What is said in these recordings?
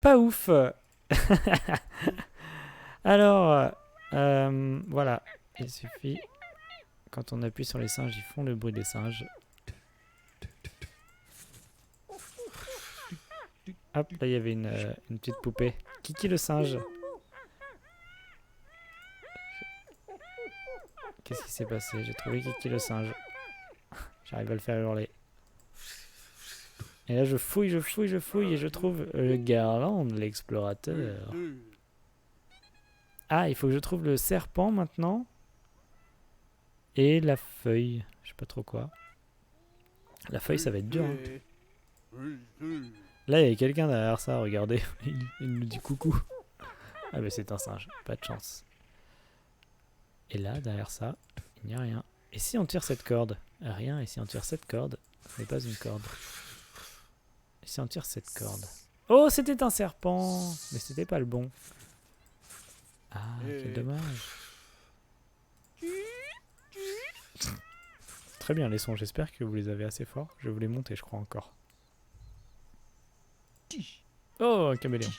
Pas ouf. Alors, voilà. Il suffit, quand on appuie sur les singes, ils font le bruit des singes. Hop, là il y avait une petite poupée. Kiki le singe. Qu'est-ce qui s'est passé? J'ai trouvé Kiki le singe. J'arrive à le faire hurler. Et là je fouille et je trouve le Garland, l'explorateur. Ah, il faut que je trouve le serpent maintenant. Et la feuille. Je sais pas trop quoi. La feuille ça va être dur. Hein. Là il y a quelqu'un derrière ça, regardez. Il nous dit coucou. Ah mais c'est un singe, pas de chance. Et là, derrière ça, il n'y a rien. Et si on tire cette corde? Rien. Et si on tire cette corde? Ce n'est pas une corde. Et si on tire cette corde? Oh, c'était un serpent! Mais c'était pas le bon. Ah, quel dommage. Très bien les sons, j'espère que vous les avez assez forts. Je vais vous les monter, je crois encore. Oh, un caméléon.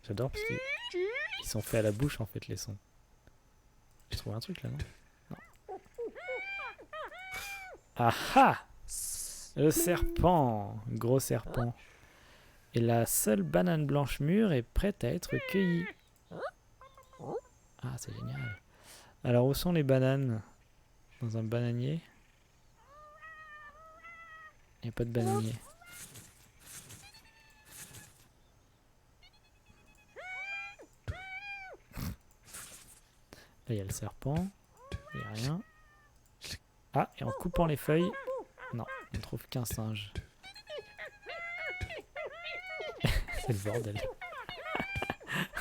J'adore parce qu'ils sont faits à la bouche en fait les sons. J'ai trouvé un truc là, non? Non. Ah ah! Le serpent! Gros serpent. Et la seule banane blanche mûre est prête à être cueillie. Ah, c'est génial. Alors, où sont les bananes? Dans un bananier? Il n'y a pas de bananier. Là, il y a le serpent. Il n'y a rien. Ah, et en coupant les feuilles... Non, on ne trouve qu'un singe. C'est le bordel.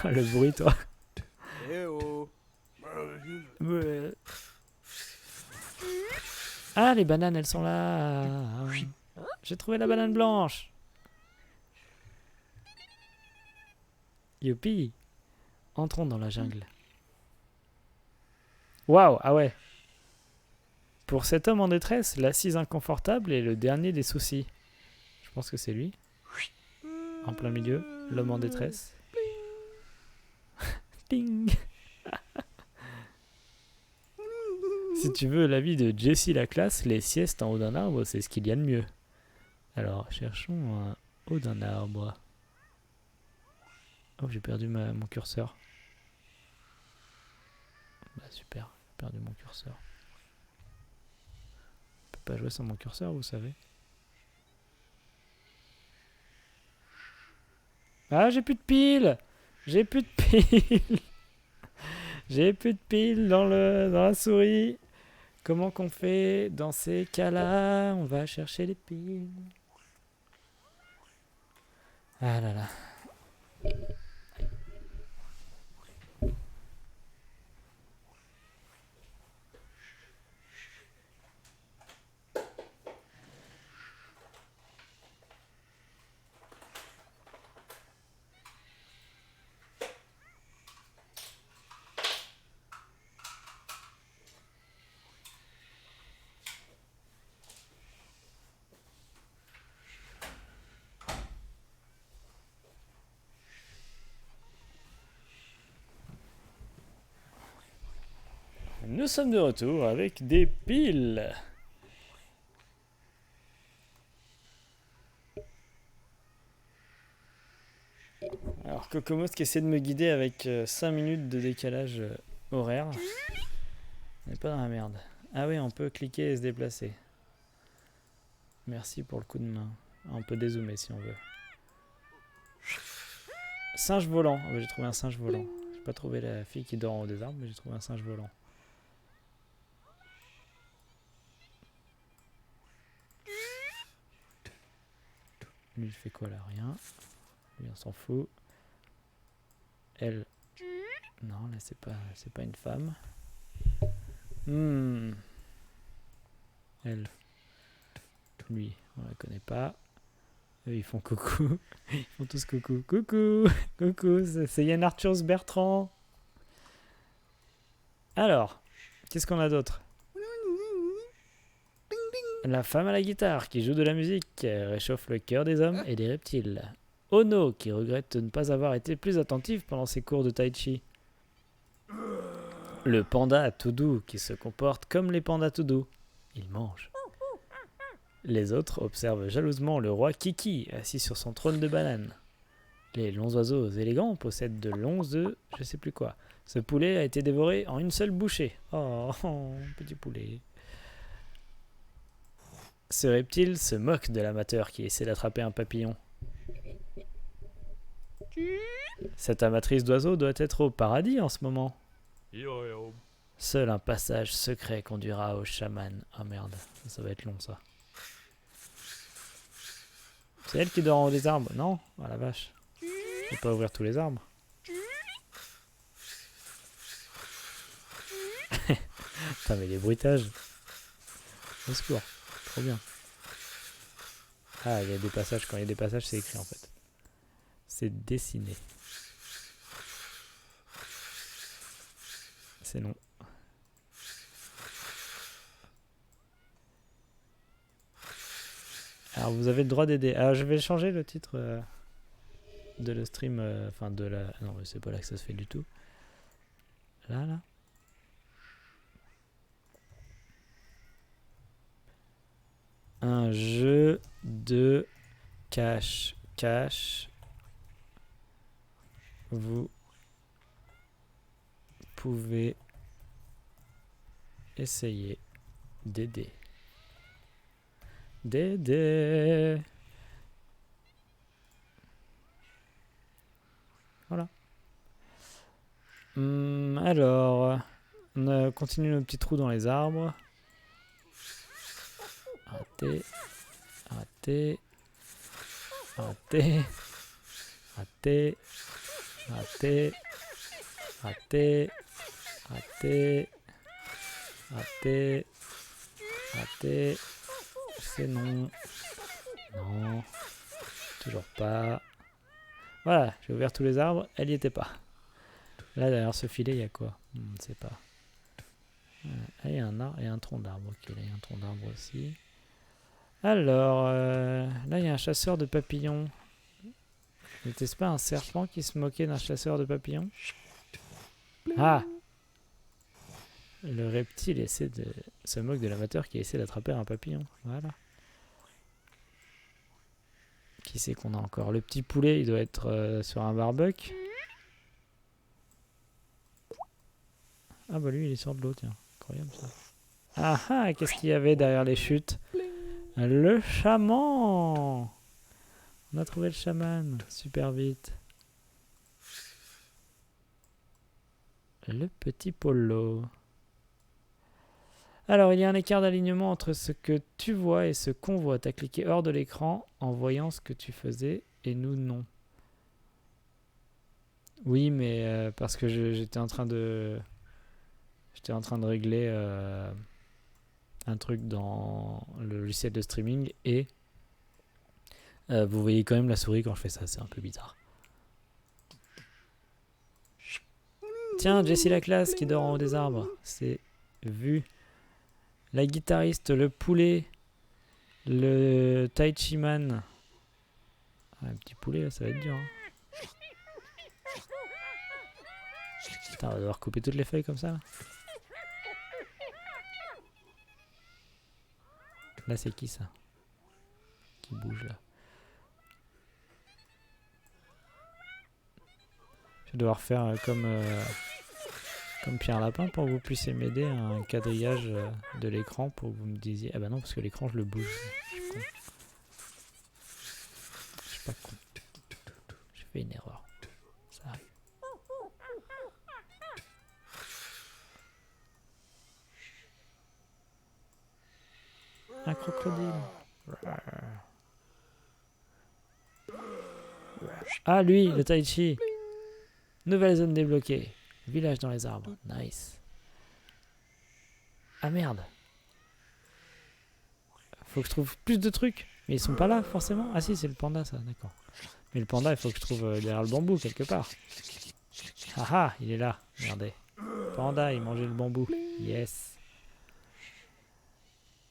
Le bruit, toi. Ah, les bananes, elles sont là. J'ai trouvé la banane blanche. Youpi. Entrons dans la jungle. Waouh, ah ouais. Pour cet homme en détresse, l'assise inconfortable est le dernier des soucis. Je pense que c'est lui. En plein milieu, l'homme en détresse. Ding. Si tu veux l'avis de Jessie la classe, les siestes en haut d'un arbre, c'est ce qu'il y a de mieux. Alors, cherchons un haut d'un arbre. Oh, j'ai perdu mon curseur. Bah super, j'ai perdu mon curseur. Je peux pas jouer sans mon curseur, vous savez. Ah, j'ai plus de piles. J'ai plus de piles. J'ai plus de piles dans la souris. Comment qu'on fait dans ces cas-là? On va chercher les piles. Ah là là. Nous sommes de retour avec des piles. Alors Cocomos qui essaie de me guider avec 5 minutes de décalage horaire. On n'est pas dans la merde. Ah oui, on peut cliquer et se déplacer. Merci pour le coup de main. On peut dézoomer si on veut. Singe volant. Oh, j'ai trouvé un singe volant. J'ai pas trouvé la fille qui dort en haut des arbres, mais j'ai trouvé un singe volant. Lui, il fait quoi là? Rien. Lui, on s'en fout. Elle. Non, là, c'est pas une femme. Elle. Lui, on la connaît pas. Eux, ils font coucou. Ils font tous coucou. Coucou. Coucou, c'est Yann Arthur Bertrand. Alors, qu'est-ce qu'on a d'autre? La femme à la guitare qui joue de la musique réchauffe le cœur des hommes et des reptiles. Ono qui regrette de ne pas avoir été plus attentive pendant ses cours de tai chi. Le panda tout doux qui se comporte comme les pandas tout doux. Il mange. Les autres observent jalousement le roi Kiki assis sur son trône de banane. Les longs oiseaux élégants possèdent de longs œufs, je sais plus quoi. Ce poulet a été dévoré en une seule bouchée. Oh, petit poulet. Ce reptile se moque de l'amateur qui essaie d'attraper un papillon. Cette amatrice d'oiseaux doit être au paradis en ce moment. Seul un passage secret conduira au chaman. Ah merde, ça va être long ça. C'est elle qui dort en haut des arbres, non? Ah la vache. Je vais pas ouvrir tous les arbres. Putain mais les bruitages. Au secours, trop bien. Ah il y a des passages, quand il y a des passages c'est écrit en fait. C'est dessiné. C'est long. Alors vous avez le droit d'aider. Alors je vais changer le titre de le stream. Enfin de la... Non mais c'est pas là que ça se fait du tout. Là. Un jeu de cache-cache. Vous pouvez essayer d'aider. Voilà. Alors, on continue nos petits trous dans les arbres. Raté. C'est non. Non. Toujours pas. Voilà, j'ai ouvert tous les arbres, elle y était pas. Là derrière ce filet, il y a quoi? Je ne sais pas. Il y a un arbre et un tronc d'arbre. Ok, là il y a un tronc d'arbre aussi. Alors, là il y a un chasseur de papillons. N'était-ce pas un serpent qui se moquait d'un chasseur de papillons? Ah! Le reptile se moque de l'amateur qui essaie d'attraper un papillon. Voilà. Qui c'est qu'on a encore? Le petit poulet, il doit être sur un barbecue. Ah bah lui, il est sur de l'eau, tiens. Incroyable ça. Ah ah, qu'est-ce qu'il y avait derrière les chutes? Le chaman! On a trouvé le chaman. Super vite. Le petit polo. Alors, il y a un écart d'alignement entre ce que tu vois et ce qu'on voit. Tu as cliqué hors de l'écran en voyant ce que tu faisais et nous, non. Oui, mais parce que j'étais en train de... J'étais en train de régler un truc dans le logiciel de streaming et vous voyez quand même la souris quand je fais ça. C'est un peu bizarre. Tiens, Jessie la classe qui dort en haut des arbres. C'est vu. La guitariste, le poulet, le tai chi man. Ah, un petit poulet, là, ça va être dur. Hein. Putain, on va devoir couper toutes les feuilles comme ça. Là, c'est qui ça? Qui bouge là? Je vais devoir faire comme Pierre Lapin pour que vous puissiez m'aider à un quadrillage de l'écran pour que vous me disiez... Ah bah non, parce que l'écran, je le bouge. Je suis pas con. J'ai fait une erreur. Ça arrive. Un crocodile. Ah lui, le tai chi. Nouvelle zone débloquée. Village dans les arbres. Nice. Ah merde. Faut que je trouve plus de trucs. Mais ils sont pas là forcément. Ah si, c'est le panda ça, d'accord. Mais le panda, il faut que je trouve derrière le bambou quelque part. Ah ah, il est là. Regardez. Panda, il mangeait le bambou. Yes.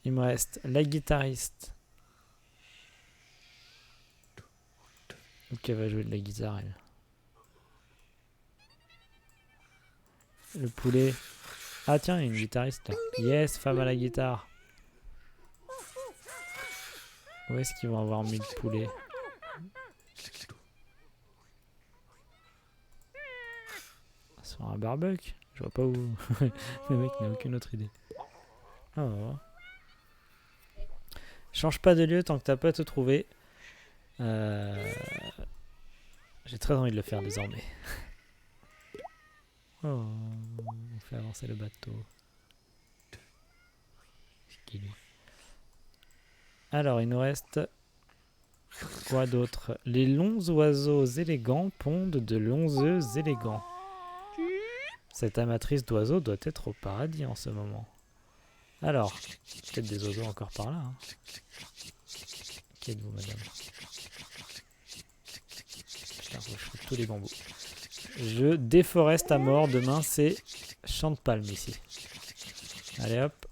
il me reste la guitariste. Donc elle va jouer de la guitare, elle. Le poulet. Ah tiens, il y a une guitariste là. Yes, femme à la guitare. Où est-ce qu'ils vont avoir mis le poulet? Sur un barbecue? Je vois pas où. Le mec n'a aucune autre idée. Oh. Change pas de lieu tant que t'as pas tout trouvé. J'ai très envie de le faire désormais. Oh, on fait avancer le bateau. Alors, il nous reste quoi d'autre? Les longs oiseaux élégants pondent de longs œufs élégants. Cette amatrice d'oiseaux doit être au paradis en ce moment. Alors, peut-être des oiseaux encore par là. Hein. Qui êtes-vous, madame? Putain, je fous tous les bambous. Je déforeste à mort. Demain, c'est champ de palme ici. Allez hop.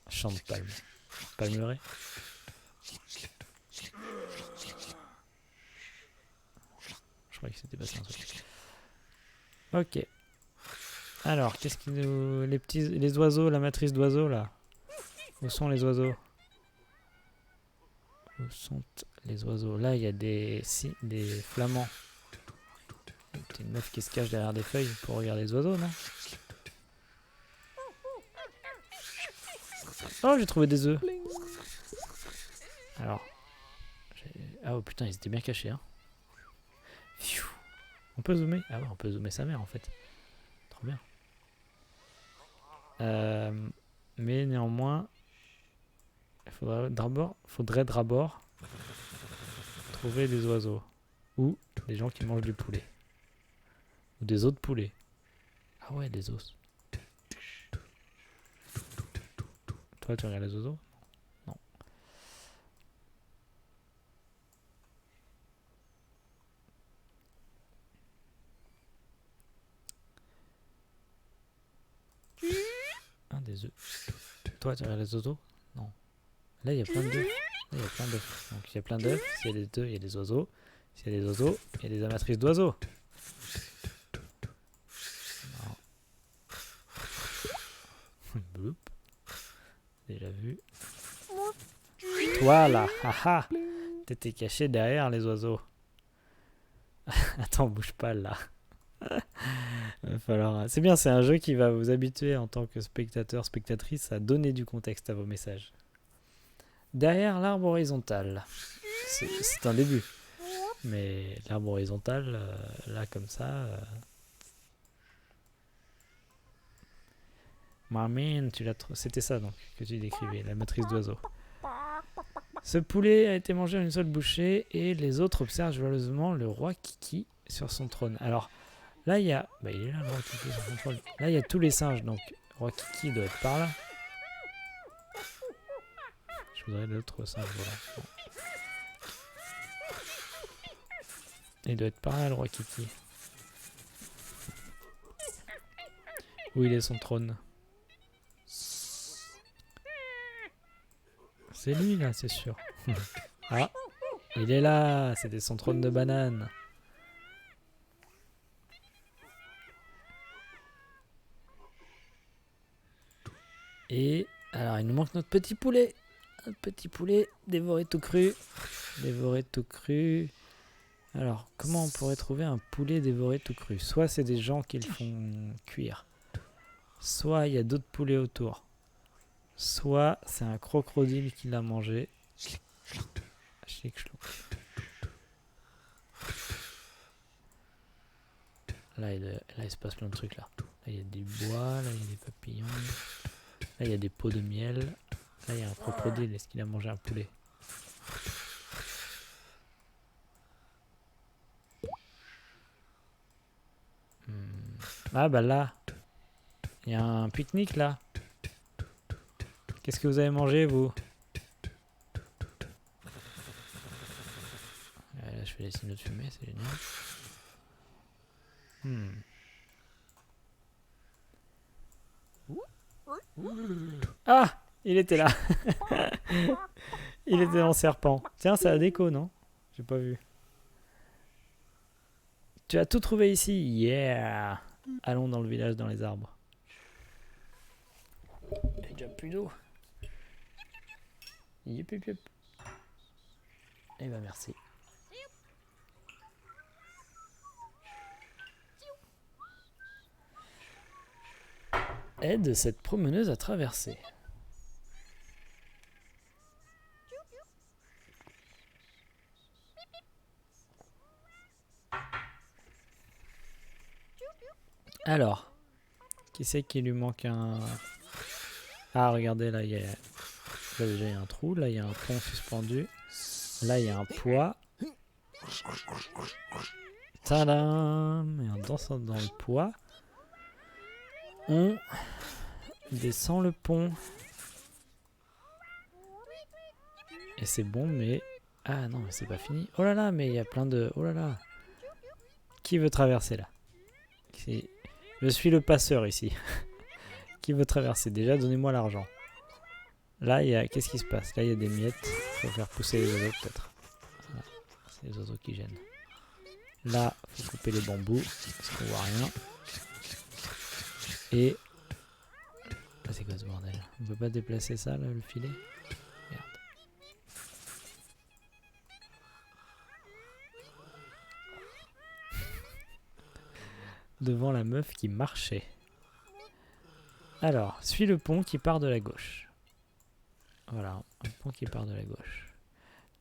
Champ de palme. Palmeraie. Je croyais que c'était passé un truc. Ok. Alors, qu'est-ce qui nous... Les oiseaux, la matrice d'oiseaux, là. Où sont les oiseaux? Où sont les oiseaux? Là, il y a des flamands. C'est une meuf qui se cache derrière des feuilles pour regarder les oiseaux, non? Oh, j'ai trouvé des œufs. Alors. Ah oh putain, ils étaient bien cachés, hein. Pfiou. On peut zoomer? Ah ouais, on peut zoomer sa mère, en fait. Trop bien. Mais néanmoins, il faudrait d'abord trouver des oiseaux. Ou des gens qui mangent du poulet. Ou des os de poulet. Ah ouais, des os. Toi, tu regardes les oiseaux? Non. Un des œufs. Toi, tu regardes les oiseaux? Non. Là, il y a plein d'œufs. Là, il y a plein d'œufs. Donc, il y a plein d'œufs. S'il y a des œufs, il y a des oiseaux. S'il y a des oiseaux, il y a des amatrices d'oiseaux. Boop. Déjà vu. Toi là, haha, t'étais caché derrière les oiseaux. Attends, bouge pas là. Va falloir... C'est bien, c'est un jeu qui va vous habituer en tant que spectateur, spectatrice à donner du contexte à vos messages. Derrière l'arbre horizontal. C'est un début. Mais l'arbre horizontal, là comme ça... Marmine, c'était ça donc que tu décrivais, la matrice d'oiseaux. Ce poulet a été mangé en une seule bouchée et les autres observent joyeusement le roi Kiki sur son trône. Alors là il y a... Bah il est là le roi Kiki sur son trône. Là il y a tous les singes donc roi Kiki doit être par là. Je voudrais l'autre singe, voilà. Bon. Il doit être par là le roi Kiki. Où il est son trône? C'est lui là, c'est sûr. Ah, il est là, c'était son trône de banane. Et alors il nous manque notre petit poulet. Notre petit poulet dévoré tout cru. Dévoré tout cru. Alors comment on pourrait trouver un poulet dévoré tout cru? Soit c'est des gens qui le font cuire. Soit il y a d'autres poulets autour. Soit c'est un crocodile qui l'a mangé. Là, il se passe plein de trucs là. Là il y a des bois, là il y a des papillons. Là il y a des pots de miel. Là il y a un crocodile. Est-ce qu'il a mangé un poulet? Ah bah là. Il y a un pique-nique là. Qu'est-ce que vous avez mangé vous? Là je fais les signaux de fumée, c'est génial. Ah, il était là. Il était dans le serpent. Tiens, c'est la déco, non? J'ai pas vu. Tu as tout trouvé ici. Yeah. Allons dans le village, dans les arbres. Il y a déjà plus d'eau. Yep, yep, yep. Eh ben merci. Aide cette promeneuse à traverser. Alors, qui c'est qui lui manque un... Ah, regardez, là, il y a... Là, déjà, il y a un trou. Là, il y a un pont suspendu. Là, il y a un poids. Tadam! Et en dansant dans le poids, on descend le pont. Et c'est bon, mais... Ah non, mais c'est pas fini. Oh là là, mais il y a plein de... Oh là là. Qui veut traverser, là? Je suis le passeur, ici. Qui veut traverser? Déjà, donnez-moi l'argent. Là, il y a... Qu'est-ce qui se passe? Là, il y a des miettes. Il faut faire pousser les oiseaux, peut-être. Voilà. C'est les oiseaux qui gênent. Là, il faut couper les bambous. Parce qu'on voit rien. Et... Là, c'est quoi ce bordel? On peut pas déplacer ça, là, le filet? Merde. Devant la meuf qui marchait. Alors, suis le pont qui part de la gauche. Voilà, un pont qui part de la gauche.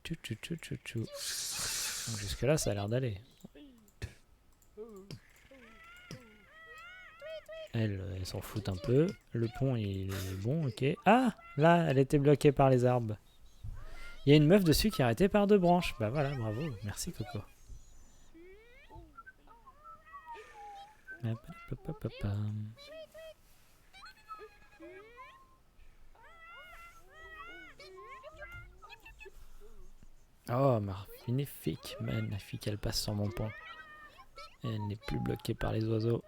Tchou, tchou, tchou, tchou, tchou. Donc jusque là, ça a l'air d'aller. Elle s'en fout un peu. Le pont, il est bon, ok. Ah, là, elle était bloquée par les arbres. Il y a une meuf dessus qui est arrêtée par 2 branches. Bah voilà, bravo. Merci, Coco. Oh, magnifique, magnifique, elle passe sur mon pont. Elle n'est plus bloquée par les oiseaux.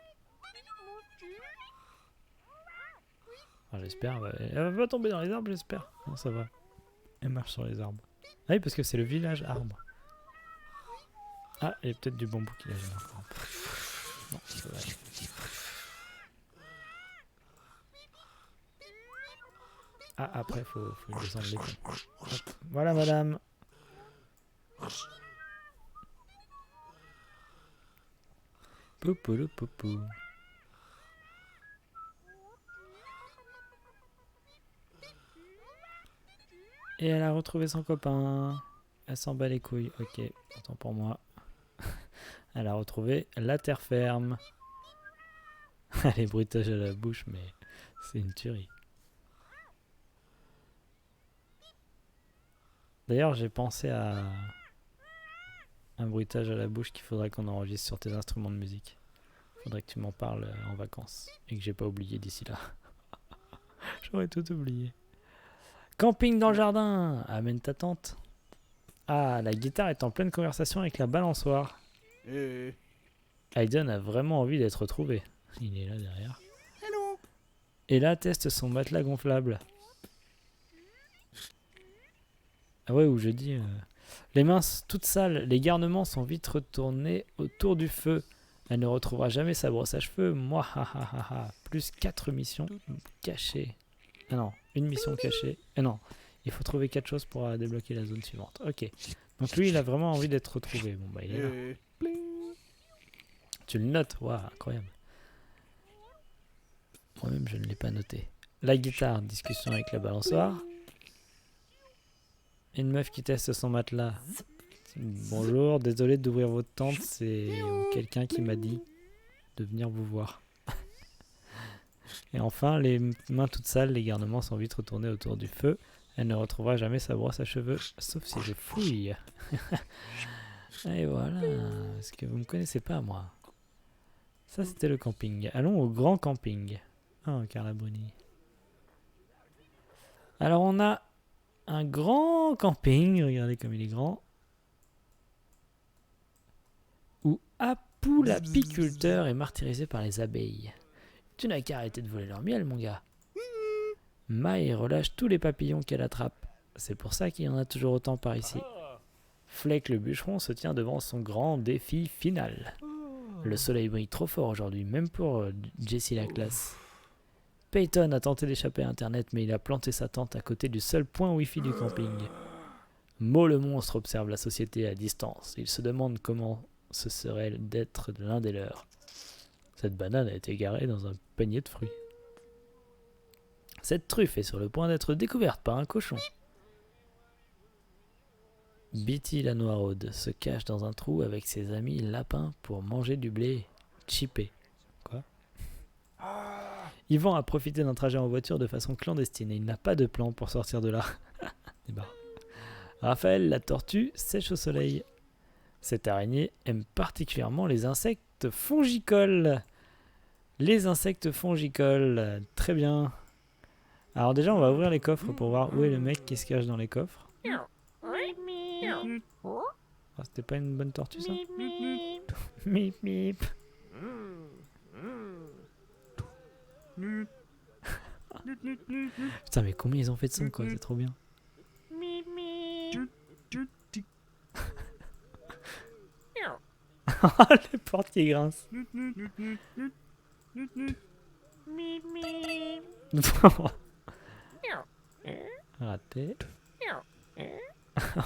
Enfin, j'espère. Elle va pas tomber dans les arbres, j'espère. Non, ça va. Elle marche sur les arbres. Ah oui, parce que c'est le village arbre. Ah, il y a peut-être du bambou qui la gêne encore un peu. Non, ça va aller. Ah, après, faut descendre les ponts. Hop. Voilà, madame. Poupou, le poupou. Et elle a retrouvé son copain. Elle s'en bat les couilles. Ok, autant pour moi. Elle a retrouvé la terre ferme. Elle est bruitage à la bouche, mais c'est une tuerie. D'ailleurs, j'ai pensé à un bruitage à la bouche qu'il faudrait qu'on enregistre sur tes instruments de musique. Faudrait que tu m'en parles en vacances. Et que j'ai pas oublié d'ici là. J'aurais tout oublié. Camping dans le jardin. Amène ta tante. Ah, la guitare est en pleine conversation avec la balançoire. Hayden a vraiment envie d'être retrouvé. Il est là derrière. Hello. Et là, teste son matelas gonflable. Ah ouais, où je dis... Les mains toutes sales, les garnements sont vite retournés autour du feu. Elle ne retrouvera jamais sa brosse à cheveux. Moi, ha ha ha ha. Plus 4 missions cachées. Ah non, une mission cachée. Ah non, il faut trouver 4 choses pour débloquer la zone suivante. Ok. Donc lui, il a vraiment envie d'être retrouvé. Bon, bah il est là. Tu le notes? Waouh, incroyable. Moi-même, je ne l'ai pas noté. La guitare, discussion avec la balançoire. Une meuf qui teste son matelas. Bonjour, désolé d'ouvrir votre tente, c'est quelqu'un qui m'a dit de venir vous voir. Et enfin, les mains toutes sales, les garnements sont vite retournés autour du feu. Elle ne retrouvera jamais sa brosse à cheveux, sauf si je fouille. Et voilà, parce que vous me connaissez pas, moi. Ça, c'était le camping. Allons au grand camping. Oh, Carla Bruni. Alors, on a un grand camping. Regardez comme il est grand. Où Apu l'apiculteur est martyrisé par les abeilles. Tu n'as qu'à arrêter de voler leur miel, mon gars. Mai relâche tous les papillons qu'elle attrape. C'est pour ça qu'il y en a toujours autant par ici. Fleck le bûcheron se tient devant son grand défi final. Le soleil brille trop fort aujourd'hui, même pour Jessie la classe. Peyton a tenté d'échapper à Internet, mais il a planté sa tente à côté du seul point Wi-Fi du camping. Mo le monstre observe la société à distance. Il se demande comment ce serait d'être l'un des leurs. Cette banane a été garée dans un panier de fruits. Cette truffe est sur le point d'être découverte par un cochon. Bitty la noiraude se cache dans un trou avec ses amis lapins pour manger du blé chippé. Quoi ? Yvan a profité d'un trajet en voiture de façon clandestine et il n'a pas de plan pour sortir de là. Raphaël la tortue sèche au soleil. Cette araignée aime particulièrement les insectes fongicoles. Les insectes fongicoles, très bien. Alors déjà on va ouvrir les coffres pour voir où est le mec qui se cache dans les coffres. Ah, c'était pas une bonne tortue ça? Mip mip. Putain mais combien ils ont fait de son quoi, c'est trop bien. Les portes qui grincent. Raté.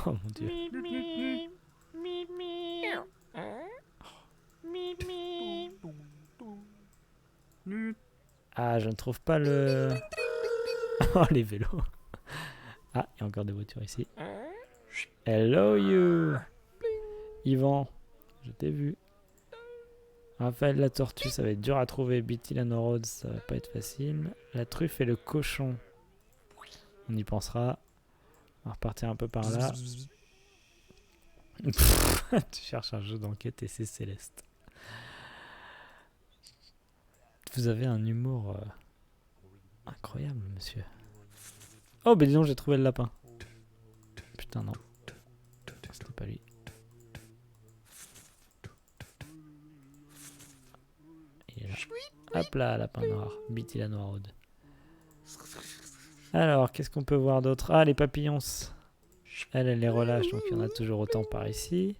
Oh mon dieu. Ah, je ne trouve pas le... Oh, les vélos. Ah, il y a encore des voitures ici. Hello you. Yvan, je t'ai vu. Raphaël la tortue, ça va être dur à trouver. Bitty la noiraude, ça va pas être facile. La truffe et le cochon. On y pensera. On va repartir un peu par là. Tu cherches un jeu d'enquête et c'est Céleste. Vous avez un humour incroyable, monsieur. Oh, bah dis donc, j'ai trouvé le lapin. Putain, non. C'était pas lui. Il est là. Hop là, lapin noir. Bitty la noiraude. Alors, qu'est-ce qu'on peut voir d'autre? Ah, les papillons. Elle les relâche, donc il y en a toujours autant par ici.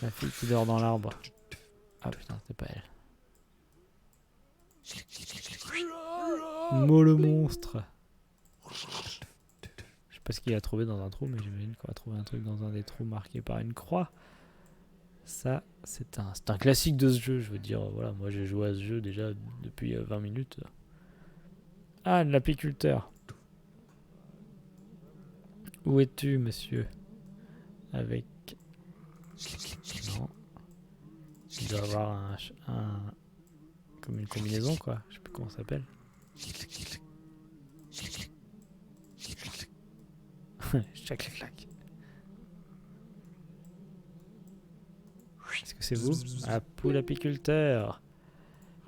La fille qui dort dans l'arbre. Ah putain, c'était pas elle. Mo le monstre. Je sais pas ce qu'il a trouvé dans un trou, mais j'imagine qu'on va trouver un truc dans un des trous marqué par une croix. Ça, c'est un classique de ce jeu, je veux dire. Voilà, moi j'ai joué à ce jeu déjà depuis 20 minutes. Ah, l'apiculteur. Où es-tu, monsieur? Avec... Non. Il doit avoir comme une combinaison, quoi. Je sais plus comment ça s'appelle. Chac-clac-clac. Est-ce que c'est vous? Ah, poule apiculteur.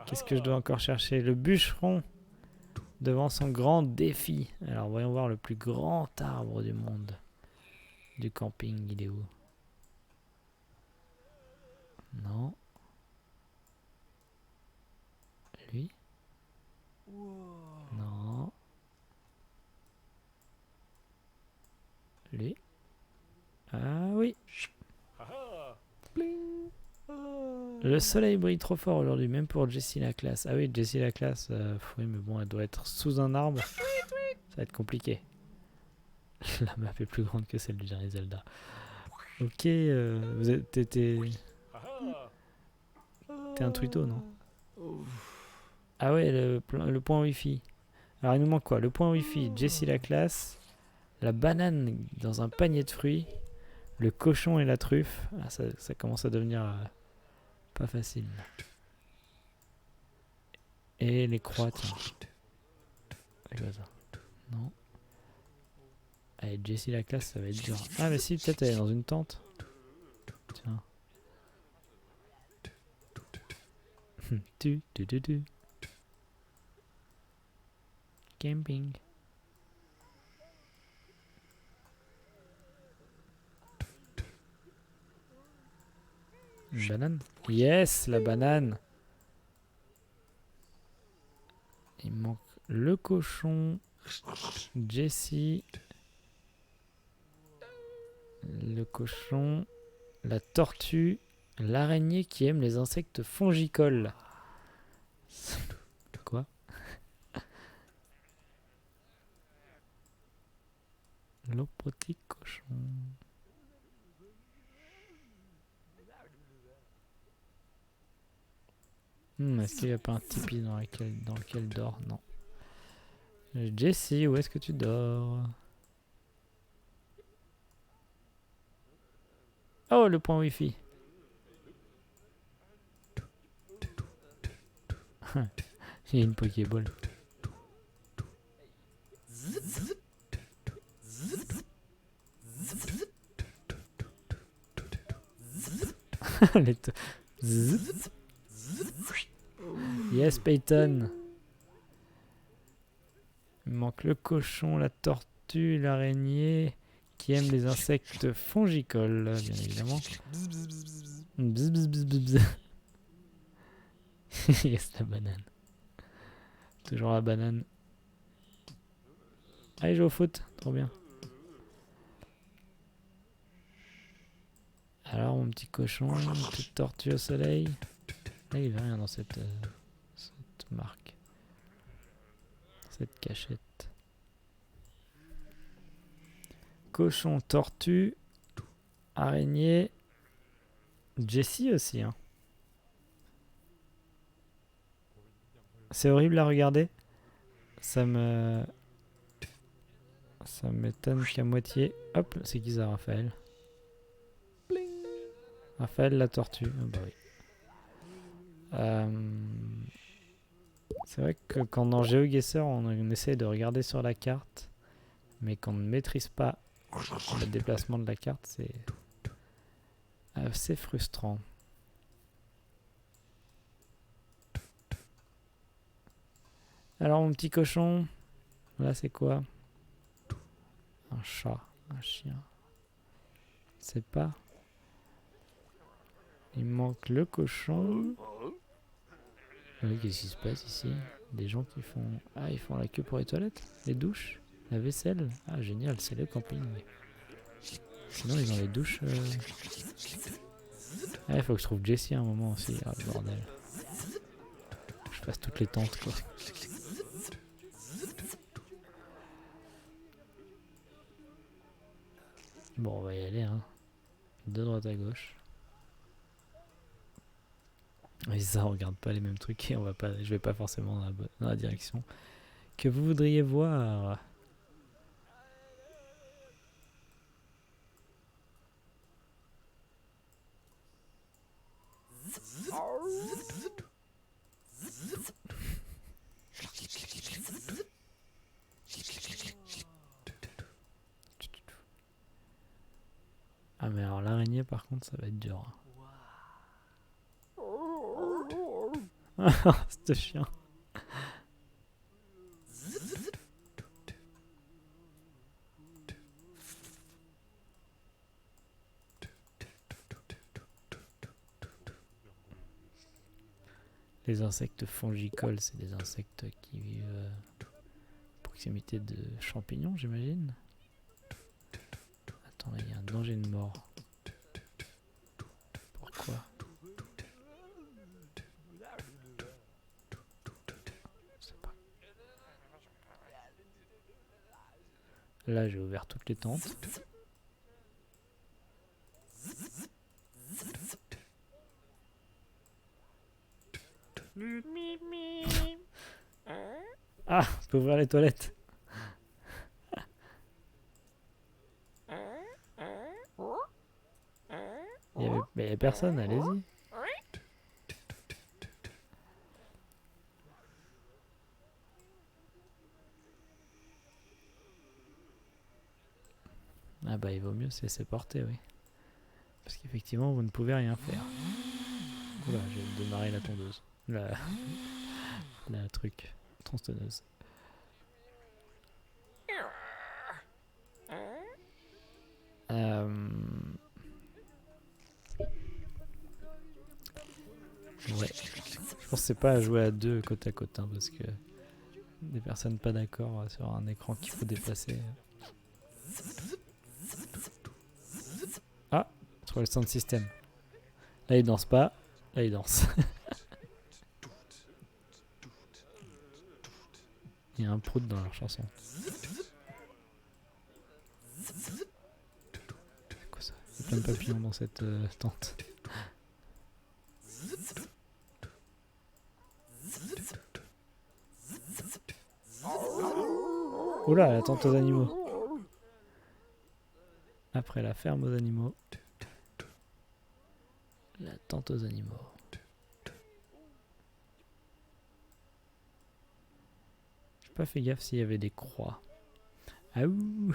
Qu'est-ce que je dois encore chercher? Le bûcheron devant son grand défi. Alors, voyons voir le plus grand arbre du monde. Du camping, il est où? Non. Lui? Non. Lui? Ah oui. Le soleil brille trop fort aujourd'hui, même pour Jessie la classe. Ah oui, Jessie la classe, oui, mais bon, elle doit être sous un arbre. Ça va être compliqué. La map est plus grande que celle du dernier Zelda. Ok, t'es un twitto, non? Ah ouais, le point Wi-Fi. Alors il nous manque quoi? Le point Wi-Fi, Jessie la classe, la banane dans un panier de fruits, le cochon et la truffe. Ah, ça commence à devenir pas facile. Et les croix, tiens. Non. Allez, Jessie la classe, ça va être dur. Ah mais si, peut-être elle est dans une tente. Tiens. Tu. Camping. Une banane. Yes, la banane. Il manque le cochon, Jessie, le cochon, la tortue, l'araignée qui aime les insectes fongicoles. Quoi? Le petit cochon. Est-ce qu'il n'y a pas un tipi dans lequel dort? Non. Jessie, où est-ce que tu dors? Oh, le point Wi-Fi. Il y a une Pokéball. Yes, Peyton. Il manque le cochon, la tortue, l'araignée qui aime les insectes fongicoles, bien évidemment. Bzz, bzz, bzz, bzz. Yes, la banane. Toujours la banane. Allez, joue au foot, trop bien. Alors, mon petit cochon, une petite tortue au soleil. Là, il n'y avait rien dans cette marque. Cette cachette. Cochon, tortue, araignée. Jessie aussi, hein. C'est horrible à regarder. Ça m'étonne qu'à moitié. Hop, c'est qui ça, Raphaël? Raphaël la tortue. Oh bah oui. C'est vrai que quand dans GeoGuessr on essaie de regarder sur la carte, mais qu'on ne maîtrise pas le déplacement de la carte, c'est assez frustrant. Alors mon petit cochon, là c'est quoi? Un chat, un chien. Je sais pas. Il manque le cochon. Qu'est-ce qui se passe ici? Des gens qui font... Ah, ils font la queue pour les toilettes? Les douches? La vaisselle? Ah, génial, c'est le camping. Sinon, ils ont les douches... Ah, il faut que je trouve Jessie à un moment aussi. Ah, le bordel. Je passe toutes les tentes, quoi. Bon, on va y aller, hein. De droite à gauche. Mais ça, on regarde pas les mêmes trucs et je vais pas forcément dans la direction que vous voudriez voir. Ah mais alors l'araignée par contre ça va être dur. Ce chien. Les insectes fongicoles, c'est des insectes qui vivent à proximité de champignons, j'imagine. Attends, il y a un danger de mort. Pourquoi? Je sais pas. Là, j'ai ouvert toutes les tentes. Ah, on peut ouvrir les toilettes. Il y avait personne, allez-y. Ah bah il vaut mieux se laisser porter, oui. Parce qu'effectivement, vous ne pouvez rien faire. Oula, j'ai démarré la tondeuse. La truc, tronçonneuse. Ouais. Je pense que c'est pas à jouer à deux côte à côte, hein, parce que des personnes pas d'accord sur un écran qu'il faut déplacer. Ah, je trouve le sound system. Là, il danse pas. Là, il danse. Il y a un prout dans leur chanson. C'est quoi ça? Il y a plein de papillons dans cette tente. Oula, la tente aux animaux. Après la ferme aux animaux. La tente aux animaux. J'ai pas fait gaffe s'il y avait des croix. Ah ouh.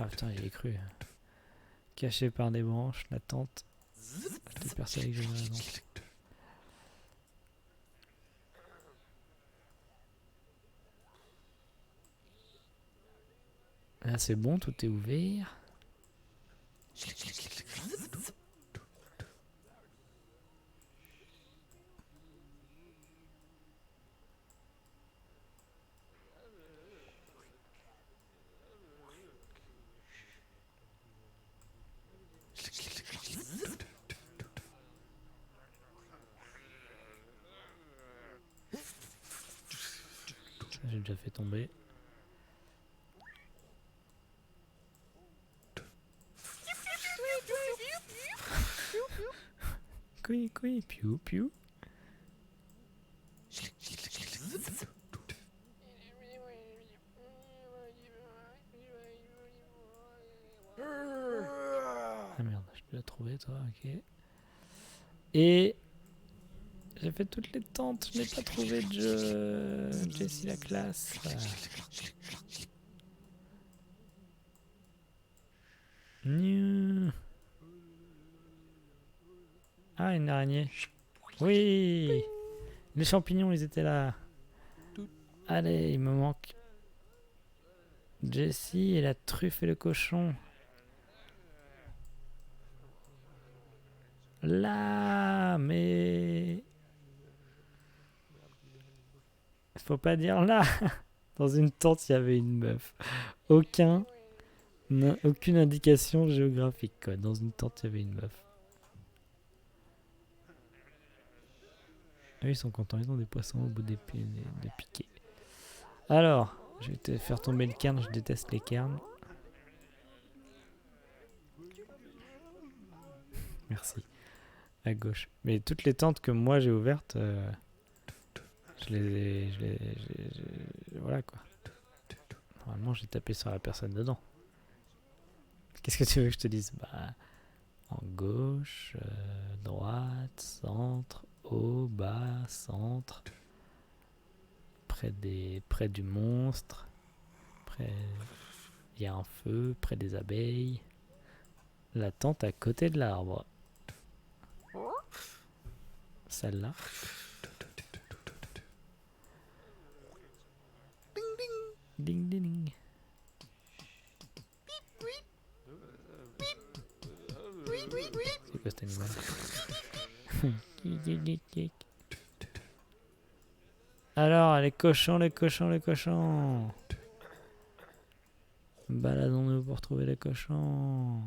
Ah putain, j'y ai cru. Caché par des branches, la tente. J'étais persuadé que j'avais raison. Là c'est bon, tout est ouvert. J'ai déjà fait tomber. Couille, couille, piou, piou. Ah merde, je peux la trouver toi, ok. Et j'ai fait toutes les tentes, je n'ai pas trouvé de jeu. Jessie la classe. Ah, une araignée. Oui. Les champignons, ils étaient là. Allez, il me manque Jessie et la truffe et le cochon. Là, mais... Faut pas dire là. Dans une tente, il y avait une meuf. Aucune indication géographique, quoi. Dans une tente, il y avait une meuf. Ah oui, ils sont contents, ils ont des poissons au bout des piquets. Alors, je vais te faire tomber le cairn, je déteste les cairns. Merci. À gauche. Mais toutes les tentes que moi j'ai ouvertes, voilà quoi. Normalement, j'ai tapé sur la personne dedans. Qu'est-ce que tu veux que je te dise? Bah, en gauche, droite, centre, haut, bas, centre. Près du monstre. Il y a un feu, près des abeilles. La tente à côté de l'arbre. Celle-là. Ding ding ding. C'est quoi cet animal? Alors, les cochons, les cochons, les cochons. Baladons-nous pour trouver les cochons.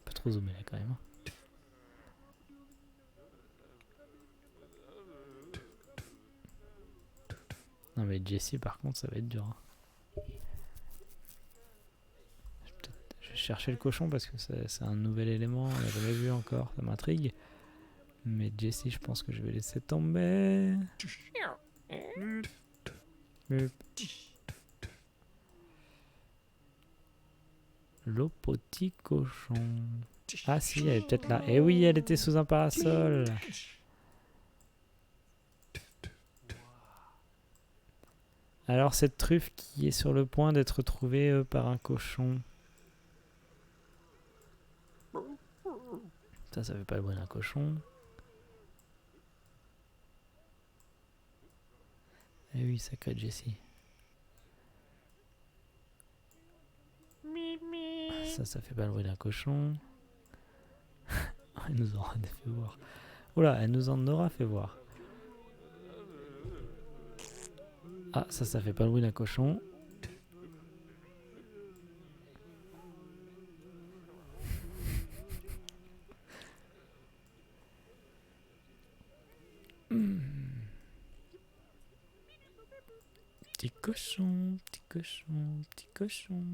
Pas trop zoomer là quand même. Non mais Jessie par contre ça va être dur. Hein. Je vais chercher le cochon parce que c'est un nouvel élément, on l'a jamais vu encore, ça m'intrigue. Mais Jessie je pense que je vais laisser tomber. Le petit cochon. Ah si, elle est peut-être là. Eh oui, elle était sous un parasol. Alors cette truffe qui est sur le point d'être trouvée par un cochon. Ça fait pas le bruit d'un cochon. Eh oui, sacré Jessie. Ça fait pas le bruit d'un cochon. Elle nous aura fait voir. Oula, elle nous en aura fait voir. Ah, ça fait pas le bruit d'un cochon. Petit cochon, petit cochon, petit cochon.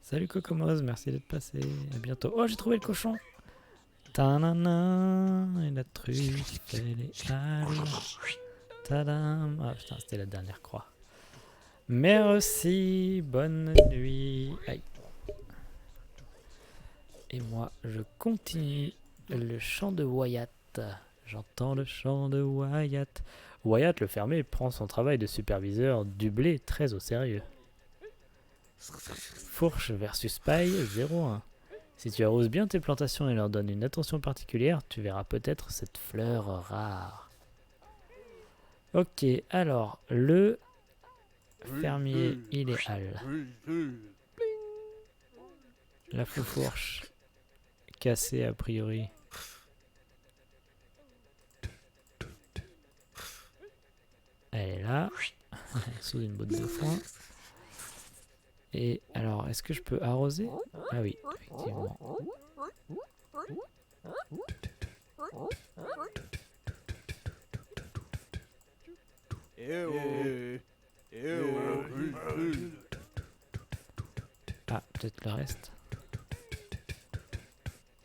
Salut Cocomos, merci d'être passé. À bientôt. Oh, j'ai trouvé le cochon. Tanana, et la truffe, elle est allée. Tadam. Ah putain, c'était la dernière croix. Merci, bonne nuit. Aïe. Et moi, je continue le chant de Wyatt. J'entends le chant de Wyatt. Wyatt, le fermier, prend son travail de superviseur du blé très au sérieux. Fourche versus paille 0-1. Si tu arroses bien tes plantations et leur donnes une attention particulière, tu verras peut-être cette fleur rare. Ok, alors, le fermier, il est hal. La fourche, cassée a priori. Elle est là, sous une botte de foin. Et alors, est-ce que je peux arroser? Ah oui, effectivement. Ah, peut-être le reste.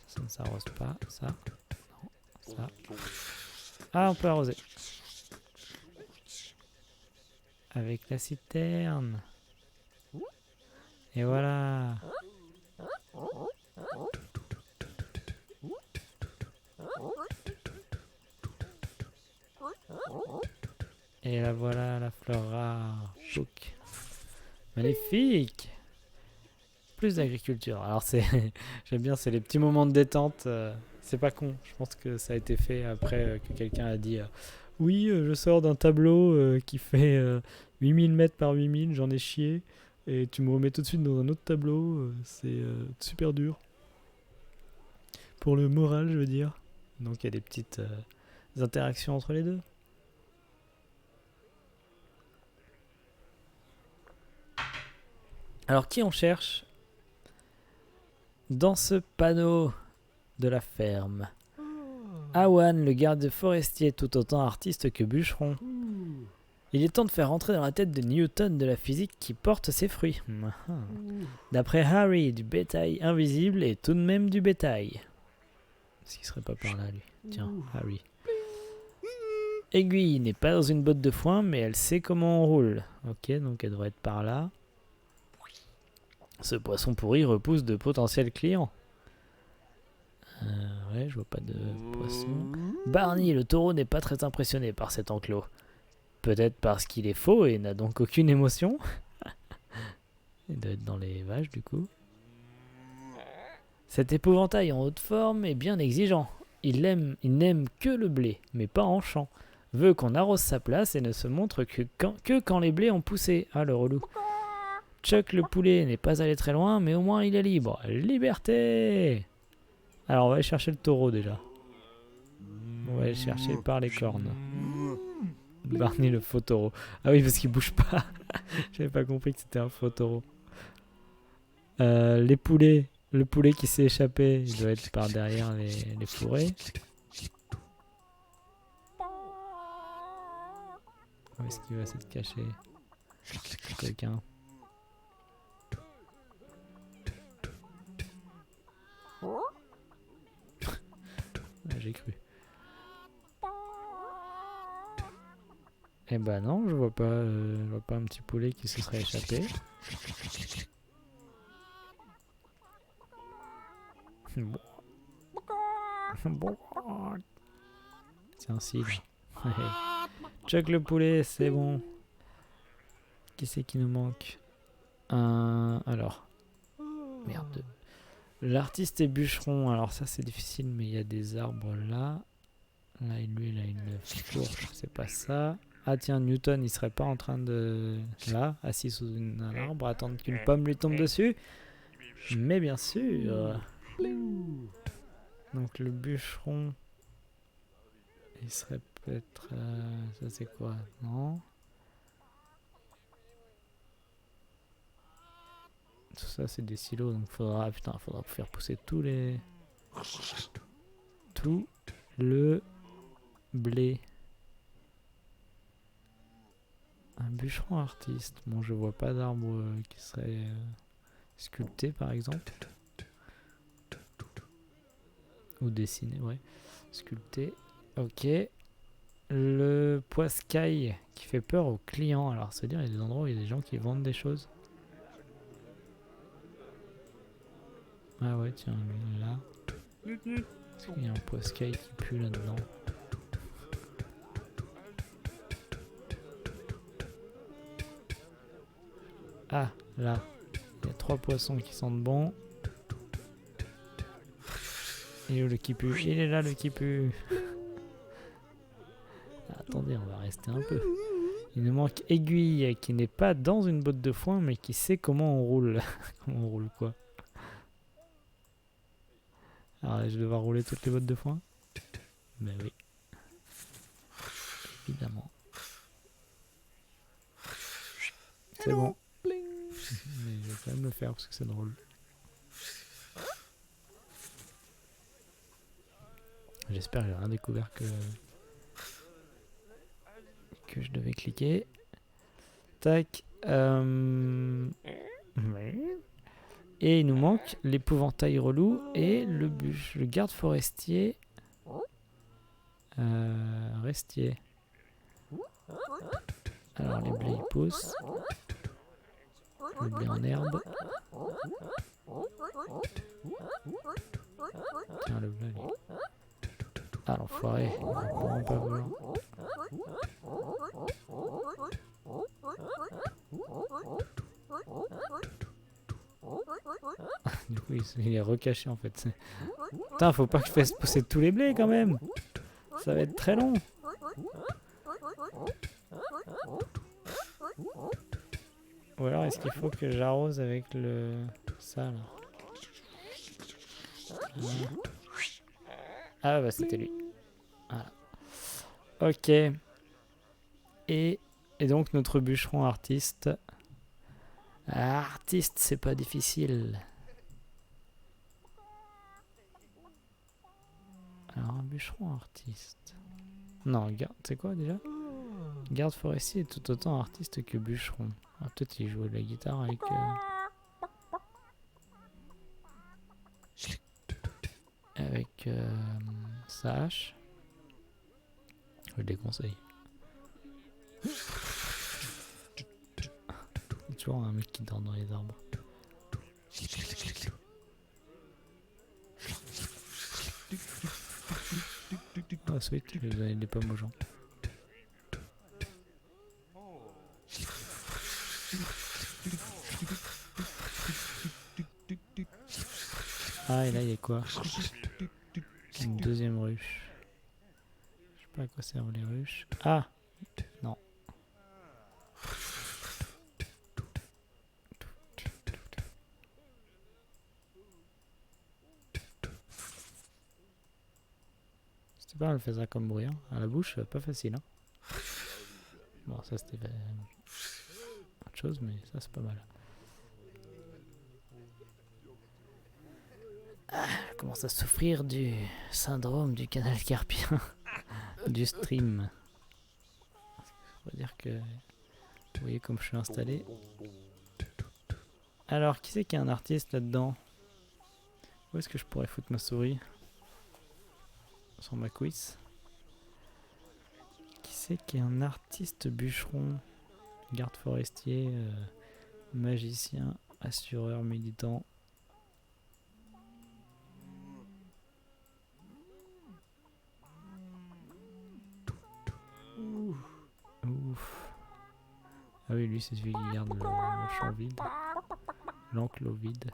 Ça ne s'arrose pas, ça. Non, ça. Ah, on peut arroser. Avec la citerne. Et voilà. Et la voilà, la fleur rare. Chouk. Magnifique. Plus d'agriculture. Alors c'est, j'aime bien, c'est les petits moments de détente. C'est pas con. Je pense que ça a été fait après que quelqu'un a dit oui, je sors d'un tableau qui fait 8000 mètres par 8000, j'en ai chié. Et tu me remets tout de suite dans un autre tableau. C'est super dur. Pour le moral, je veux dire. Donc il y a des petites interactions entre les deux. Alors qui on cherche dans ce panneau de la ferme? Awan, le garde forestier, tout autant artiste que bûcheron. Il est temps de faire rentrer dans la tête de Newton de la physique qui porte ses fruits. D'après Harry, du bétail invisible et tout de même du bétail. Est-ce qu'il serait pas par là, lui? Tiens, Harry. Aiguille n'est pas dans une botte de foin, mais elle sait comment on roule. Ok, donc elle devrait être par là. Ce poisson pourri repousse de potentiels clients. Ouais, je vois pas de poisson. Barney, le taureau, n'est pas très impressionné par cet enclos. Peut-être parce qu'il est faux et n'a donc aucune émotion. Il doit être dans les vaches, du coup. Cet épouvantail en haute forme est bien exigeant. Il n'aime que le blé, mais pas en champ. Veut qu'on arrose sa place et ne se montre que quand les blés ont poussé. Ah, le relou. Chuck le poulet n'est pas allé très loin, mais au moins il est libre. Liberté! Alors on va aller chercher le taureau déjà. On va aller chercher par les cornes. Barney le faux taureau. Ah oui, parce qu'il bouge pas. J'avais pas compris que c'était un faux taureau. Les poulets. Le poulet qui s'est échappé, il doit être par derrière les fourrés. Où est-ce qu'il va essayer de cacher quelqu'un? j'ai cru. Eh ben non, je vois pas un petit poulet qui se serait échappé. C'est un cidre. Chuck le poulet, c'est bon. Qui c'est qui nous manque? Alors. Merde. L'artiste est bûcheron. Alors ça c'est difficile, mais il y a des arbres là. Là, lui, il a une fourche, c'est pas ça. Ah tiens, Newton, il serait pas en train de... Là, assis sous un arbre, attendre qu'une pomme lui tombe dessus. Mais bien sûr. Donc le bûcheron, il serait peut-être... ça c'est quoi? Non. Tout ça c'est des silos, donc faudra faire pousser tout le blé. Un bûcheron artiste. Bon, je vois pas d'arbre qui serait sculpté par exemple. Ou dessiné, ouais. Sculpté. Ok. Le poiscaille qui fait peur aux clients. Alors, c'est-à-dire, il y a des endroits où il y a des gens qui vendent des choses. Ah ouais, tiens, lui, là. Est-ce qu'il y a un poiscaille qui pue là-dedans? Ah, là. Il y a 3 poissons qui sentent bon. Il est où le qui pue? Il est là, le qui pue. Attendez, on va rester un peu. Il nous manque Aiguille, qui n'est pas dans une botte de foin, mais qui sait comment on roule. Comment on roule quoi? Alors là, je vais devoir rouler toutes les bottes de foin? Ben oui. Évidemment. C'est bon. Mais je vais quand même le faire parce que c'est drôle. J'espère que j'ai rien découvert que je devais cliquer. Tac. Et il nous manque l'épouvantail relou et le garde forestier. Restier. Alors les blés ils poussent. Le blé en herbe. Tiens le blé. Ah l'enfoiré. Vraiment pas volant. Du coup il est recaché en fait. Putain, faut pas que je fasse pousser tous les blés quand même. Ça va être très long. Ou alors est-ce qu'il faut que j'arrose avec ça là? Ah bah c'était lui. Voilà. Ok. Et donc notre bûcheron artiste. Artiste, c'est pas difficile. Alors un bûcheron artiste. Non, garde, c'est quoi déjà? Garde forestier est tout autant artiste que bûcheron. Ah, peut-être il joue de la guitare avec... avec sa hache. Je le déconseille. Il y a toujours un mec qui dort dans les arbres. Ah sweet, je vais donner des pommes aux gens. Ah et là il y a quoi? Une deuxième ruche. Je sais pas à quoi servent les ruches. Ah non. C'était pas mal, fait ça comme bruit, hein. À la bouche, pas facile, hein. Bon, ça c'était autre chose, mais ça c'est pas mal. Ah, je commence à souffrir du syndrome du canal carpien, du stream. On va dire que vous voyez comme je suis installé. Alors, qui c'est qui est un artiste là-dedans? Où est-ce que je pourrais foutre ma souris? sur ma quiz. Qui c'est qui est un artiste bûcheron, garde forestier, magicien, assureur, militant. Ouf. Ah oui, lui c'est celui qui garde le champ vide. L'enclos vide.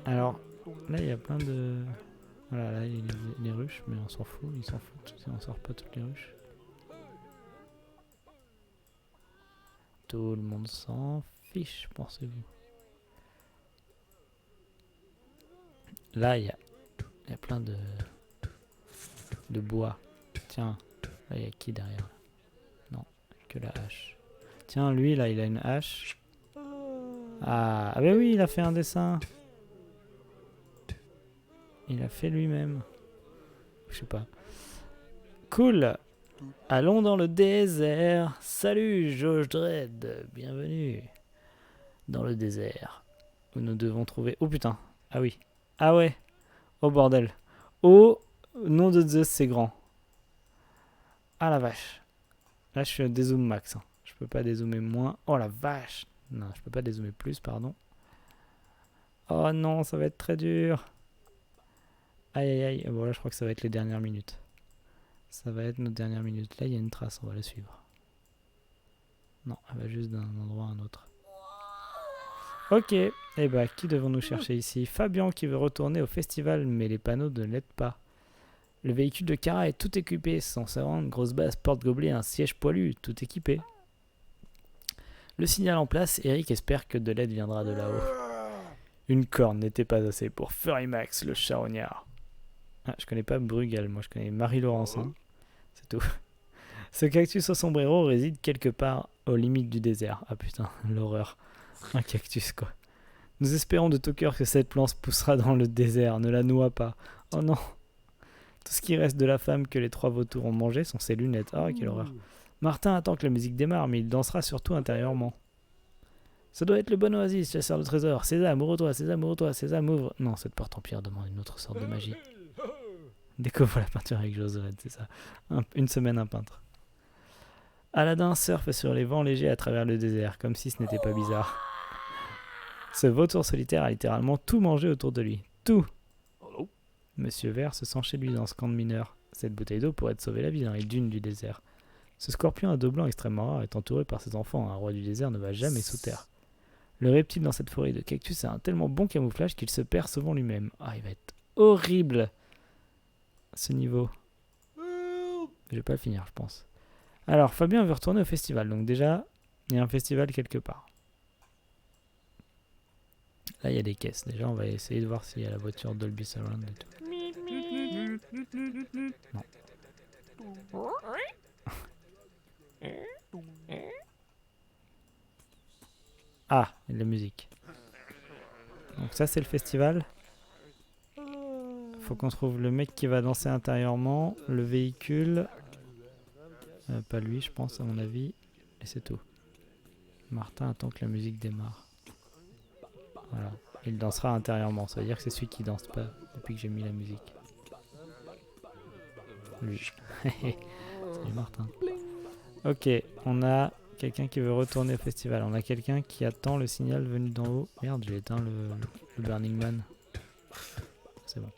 Alors, là il y a plein de... Voilà, là il y a les ruches, mais on s'en fout, ils s'en foutent si on sort pas toutes les ruches. Tout le monde s'en fiche, pensez-vous. Là il y a plein de bois. Tiens, là il y a qui derrière? Non, que la hache. Tiens, lui là il a une hache. Ah bah oui, il a fait un dessin. Il a fait lui-même. Je sais pas. Cool. Allons dans le désert. Salut, Judge Dredd. Bienvenue dans le désert. Où nous devons trouver... Oh putain. Ah oui. Ah ouais. Oh bordel. Oh nom de Zeus, c'est grand. Ah la vache. Là, je suis à dézoom max. Je peux pas dézoomer moins. Oh la vache. Non, je peux pas dézoomer plus, pardon. Oh non, ça va être très dur. Aïe aïe aïe. Bon là, je crois que ça va être les dernières minutes. Ça va être nos dernières minutes. Là, il y a une trace, on va la suivre. Non, elle va juste d'un endroit à un autre. Ok, et bah qui devons-nous chercher ici? Fabian qui veut retourner au festival, mais les panneaux ne l'aident pas. Le véhicule de Kara est tout équipé, sans servante, grosse base, porte-gobelet, un siège poilu, tout équipé. Le signal en place, Eric espère que de l'aide viendra de là-haut. Une corne n'était pas assez pour Furry Max, le charognard. Ah, je connais pas Brugal, moi je connais Marie-Laurence, hein. C'est tout. Ce cactus au sombrero réside quelque part aux limites du désert. Ah putain, l'horreur. Un cactus quoi. Nous espérons de tout cœur que cette plante poussera dans le désert, ne la noie pas. Oh non. Tout ce qui reste de la femme que les trois vautours ont mangé sont ses lunettes. Ah, quelle horreur. Martin attend que la musique démarre, mais il dansera surtout intérieurement. Ça doit être le bon oasis, chasseur de trésors. Sésame, ouvre-toi, Sésame, ouvre-toi, Sésame, ouvre. Non, cette porte en pierre demande une autre sorte de magie. Découvre la peinture avec Joseph, c'est ça. Une semaine, un peintre. Aladdin surfe sur les vents légers à travers le désert, comme si ce n'était pas bizarre. Ce vautour solitaire a littéralement tout mangé autour de lui. Tout. Monsieur Vert se sent chez lui dans ce camp de mineurs. Cette bouteille d'eau pourrait te sauver la vie dans les dunes du désert. Ce scorpion à dos blanc extrêmement rare est entouré par ses enfants. Un roi du désert ne va jamais sous terre. Le reptile dans cette forêt de cactus a un tellement bon camouflage qu'il se perd souvent lui-même. Ah, il va être horrible ce niveau. Je vais pas le finir, je pense. Alors, Fabien veut retourner au festival. Donc déjà, il y a un festival quelque part. Là, il y a des caisses. Déjà, on va essayer de voir s'il y a la voiture Dolby Surround et tout. Non. Ah, il y a de la musique. Donc ça, c'est le festival. Faut qu'on trouve le mec qui va danser intérieurement, le véhicule. Pas lui, je pense, à mon avis. Et c'est tout. Martin attend que la musique démarre. Voilà. Il dansera intérieurement. Ça veut dire que c'est celui qui danse pas depuis que j'ai mis la musique. Lui. Salut Martin. Ok, on a quelqu'un qui veut retourner au festival. On a quelqu'un qui attend le signal venu d'en haut. Merde, j'ai éteint le Burning Man. C'est bon.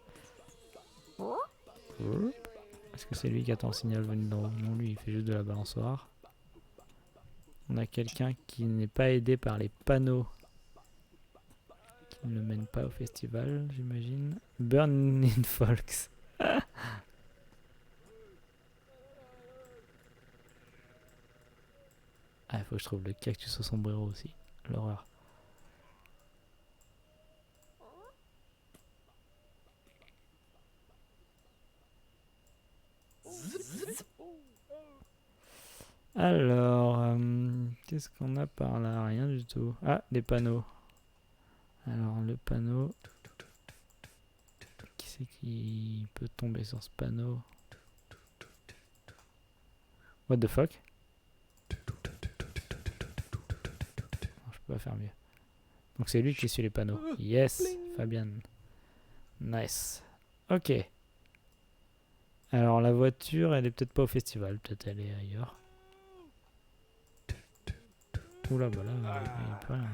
Est-ce que c'est lui qui attend le signal venu d'en haut? Non, lui, il fait juste de la balançoire. On a quelqu'un qui n'est pas aidé par les panneaux qui ne le mènent pas au festival, j'imagine. Burning Folks. Ah, il faut que je trouve le cactus au sombrero aussi. L'horreur. Alors, qu'est-ce qu'on a par là? Rien du tout. Ah, des panneaux. Alors, le panneau... Qui c'est qui peut tomber sur ce panneau? What the fuck? Non, je peux pas faire mieux. Donc c'est lui qui suit les panneaux. Yes, Fabian. Nice. Ok. Alors la voiture, elle est peut-être pas au festival, peut-être elle est ailleurs. Oula, bah là, il peut rien.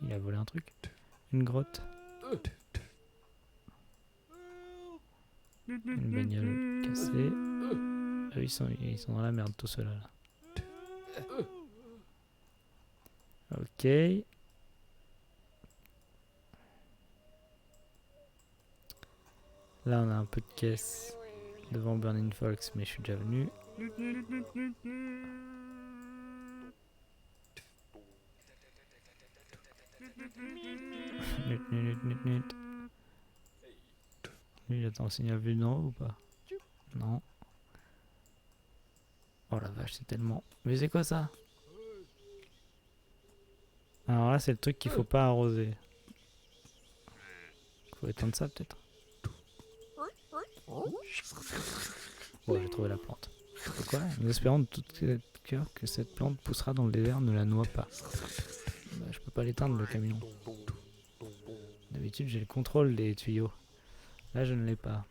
Il a volé un truc. Une grotte. Une bagnole cassée. Ah, ils sont dans la merde tout ceux-là. Là. Ok. Là on a un peu de caisse devant Burning Folks, mais je suis déjà venu. Nut. Lui, attends, le signal vu d'en haut ou pas? Non. Oh la vache, c'est tellement... Mais c'est quoi ça? Alors là, c'est le truc qu'il faut pas arroser. Faut éteindre ça peut-être. Bon, j'ai trouvé la plante. C'est quoi? Nous espérons de tout cœur que cette plante poussera dans le désert, ne la noie pas. Bah, je peux pas l'éteindre le camion. D'habitude, j'ai le contrôle des tuyaux. Là, je ne l'ai pas.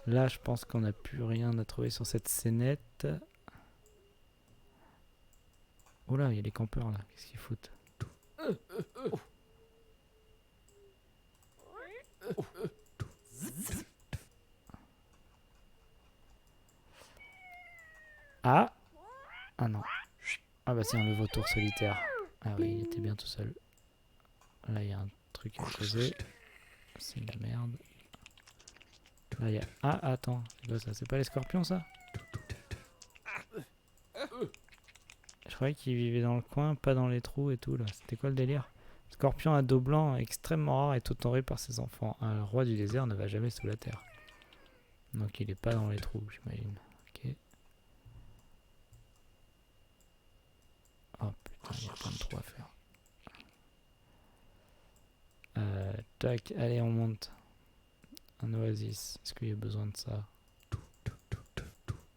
Là, je pense qu'on n'a plus rien à trouver sur cette scénette. Oh là, il y a les campeurs là. Qu'est-ce qu'ils foutent? Ah! Ah non. Ah bah c'est un vautour solitaire. Ah oui, il était bien tout seul. Là, il y a un truc à poser. C'est de la merde. Là, il y a... Ah, attends. C'est quoi ça? C'est pas les scorpions, ça? Je croyais qu'ils vivaient dans le coin, pas dans les trous et tout, là. C'était quoi le délire? Scorpion à dos blanc, extrêmement rare et honoré par ses enfants. Un roi du désert ne va jamais sous la terre. Donc il est pas dans les trous, j'imagine. Ok. Oh putain, il y a plein de trous à faire. Tac, allez, on monte. Un oasis. Est-ce qu'il y a besoin de ça?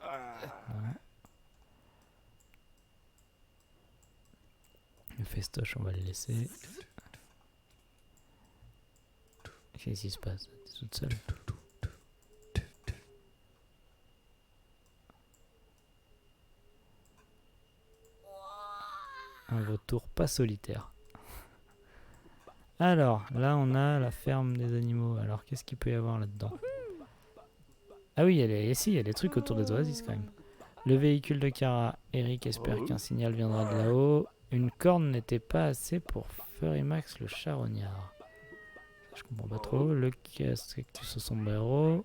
Ouais. Le festoche, on va le laisser. Qu'est-ce qui se passe? T'es toute seule? Un vautour pas solitaire. Alors, là on a la ferme des animaux. Alors, qu'est-ce qu'il peut y avoir là-dedans? Ah oui, il y a des trucs autour des oasis quand même. Le véhicule de Kara. Eric espère qu'un signal viendra de là-haut. Une corne n'était pas assez pour Furry Max le charognard. Je comprends pas trop. Le cactus au sombrero.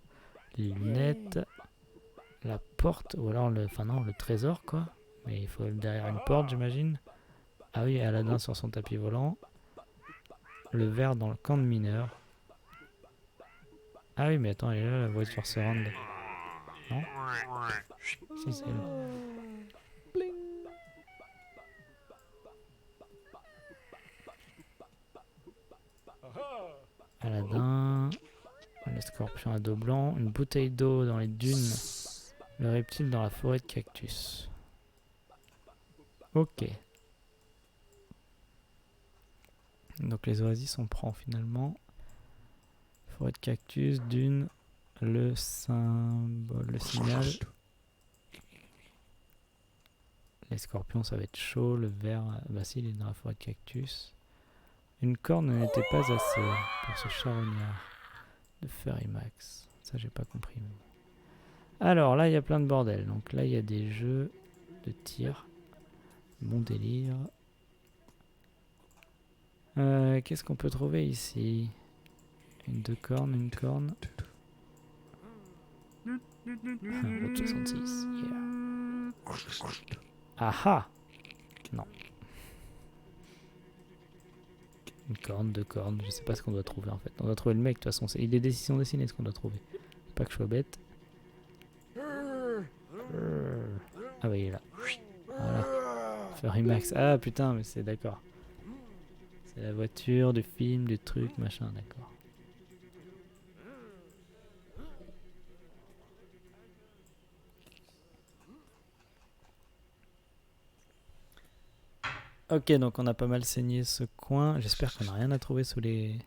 Les lunettes. La porte. Ou alors le... Enfin non, le trésor quoi. Mais il faut derrière une porte j'imagine. Ah oui, Aladdin sur son tapis volant. Le verre dans le camp de mineurs. Ah oui, mais attends, elle est là, la voiture se rende. Non? Si, c'est elle. Aladdin. Le scorpion à dos blanc. Une bouteille d'eau dans les dunes. Le reptile dans la forêt de cactus. Ok. Donc les oasis on prend finalement. Forêt de cactus, dune, le symbole, le signal. Les scorpions ça va être chaud, le vert, bah si il est dans la forêt de cactus. Une corne n'était pas assez pour ce charognard de Furry Max. Ça j'ai pas compris. Alors là il y a plein de bordel, donc là il y a des jeux de tir. Bon délire. Qu'est-ce qu'on peut trouver ici? Deux cornes, une corne. Route 66, yeah. Aha! Non. Une corne, deux cornes, je sais pas ce qu'on doit trouver en fait. On doit trouver le mec de toute façon, il est décision dessinée ce qu'on doit trouver. Pas que je sois bête. Ah bah il est là. Voilà. Furry Max. Ah putain, mais c'est d'accord. C'est la voiture, du film, du truc, machin, d'accord. Ok, donc on a pas mal saigné ce coin. J'espère qu'on n'a rien à trouver sous les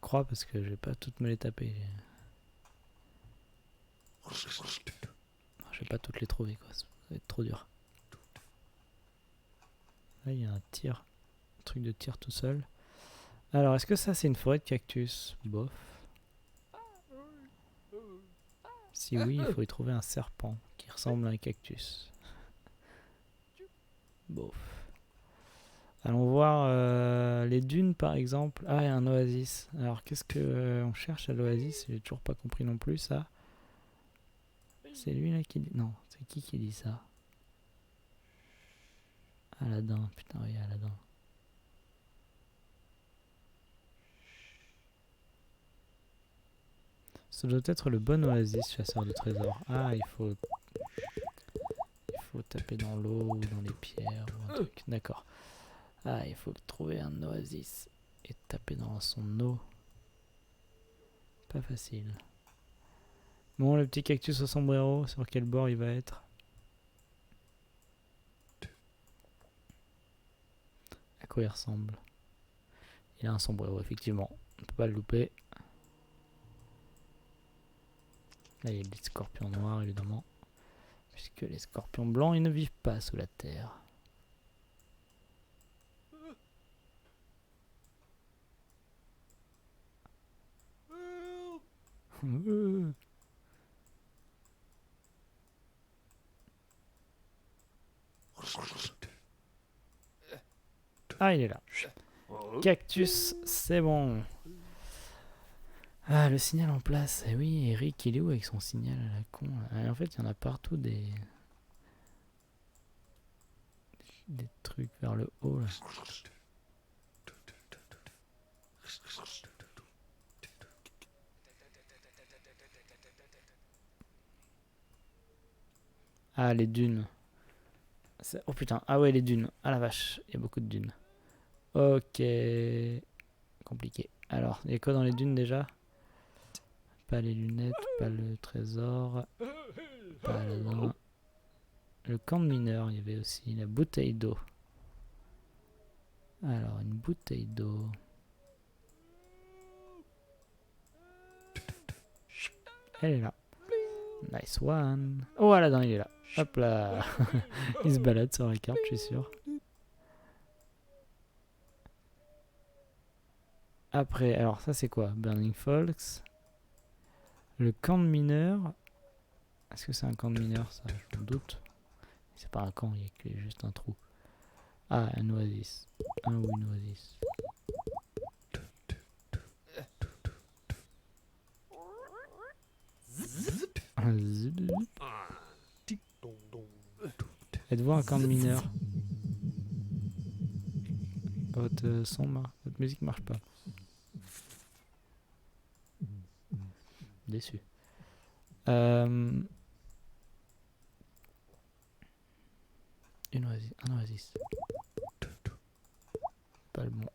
croix parce que je vais pas toutes me les taper. Je vais pas toutes les trouver, quoi. Ça va être trop dur. Là, il y a un tir. Un truc de tir tout seul. Alors, est-ce que ça, c'est une forêt de cactus? Bof. Si oui, il faut y trouver un serpent qui ressemble à un cactus. Bof. Allons voir les dunes, par exemple. Ah, il y a un oasis. Alors, qu'est-ce que on cherche à l'oasis? J'ai toujours pas compris non plus, ça. C'est lui, là, qui dit... Non, c'est qui dit ça? Aladdin. Putain, oui, Aladdin. Ça doit être le bon oasis, chasseur de trésors. Ah, il faut taper dans l'eau ou dans les pierres ou un truc. D'accord. Ah, il faut trouver un oasis et taper dans son eau. Pas facile. Bon, le petit cactus au sombrero, sur quel bord il va être? À quoi il ressemble? Il a un sombrero, effectivement. On peut pas le louper. Là, il y a des scorpions noirs, évidemment. Puisque les scorpions blancs, ils ne vivent pas sous la terre. Ah, il est là. Cactus, c'est bon. Ah, le signal en place. Eh oui, Eric, il est où avec son signal à la con? En fait, il y en a partout des trucs vers le haut, là. Ah, les dunes. Oh putain, ah ouais, les dunes. Ah la vache, il y a beaucoup de dunes. Ok. Compliqué. Alors, il y a quoi dans les dunes déjà? Pas les lunettes, pas le trésor, pas Aladdin. Le camp de mineurs, il y avait aussi la bouteille d'eau. Alors, une bouteille d'eau. Elle est là. Nice one. Oh, Aladdin, il est là. Hop là. Il se balade sur la carte, je suis sûr. Après, alors ça c'est quoi? Burning Folks. Le camp de mineurs. Est-ce que c'est un camp de mineurs, ça? Je me doute. C'est pas un camp, il y a juste un trou. Ah, un oasis. Un ou une oasis. Êtes-vous un camp de mineurs? Votre son marche, votre musique marche pas. Déçu. Une oasis, un oasis. Pas le bon.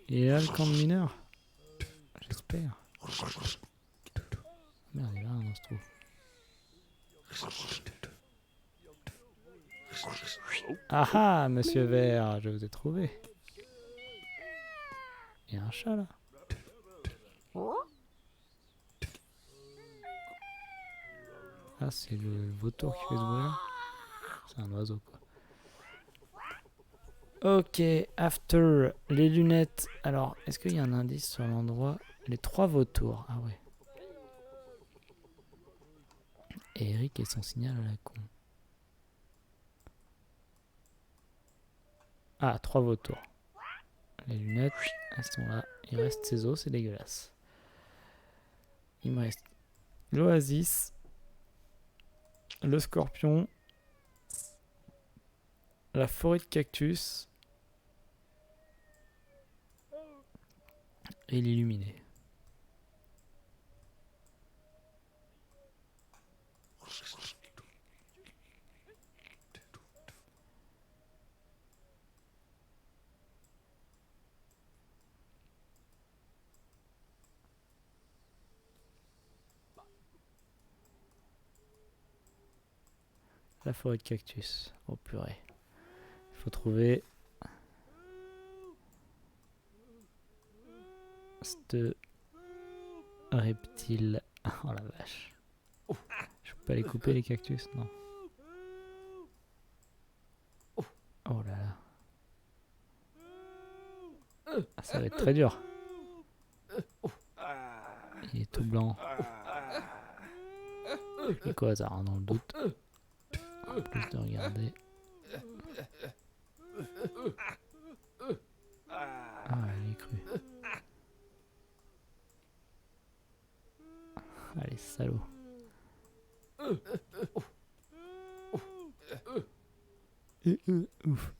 Il est là le camp de mineurs? J'espère. Merde, il est là dans ce trou. Ah ah, monsieur Vert, je vous ai trouvé. Il y a un chat là. Ah, c'est le vautour qui fait ce bruit là. C'est un oiseau quoi. Ok, after les lunettes. Alors, est-ce qu'il y a un indice sur l'endroit? Les 3 vautours. Ah ouais. Et Eric et son signal à la con. Ah, 3 vautours. Les lunettes, elles sont là. Il reste ses os, c'est dégueulasse. Il me reste l'oasis, le scorpion, la forêt de cactus et l'illuminé. La forêt de cactus. Oh purée. Il faut trouver ce reptile. Oh la vache. Je peux pas les couper les cactus, non. Oh là là. Ah, ça va être très dur. Il est tout blanc. Je fais quoi au hasard, hein, dans le doute. En plus de regarder. Ah, elle est crue. Allez, salaud. Ouf.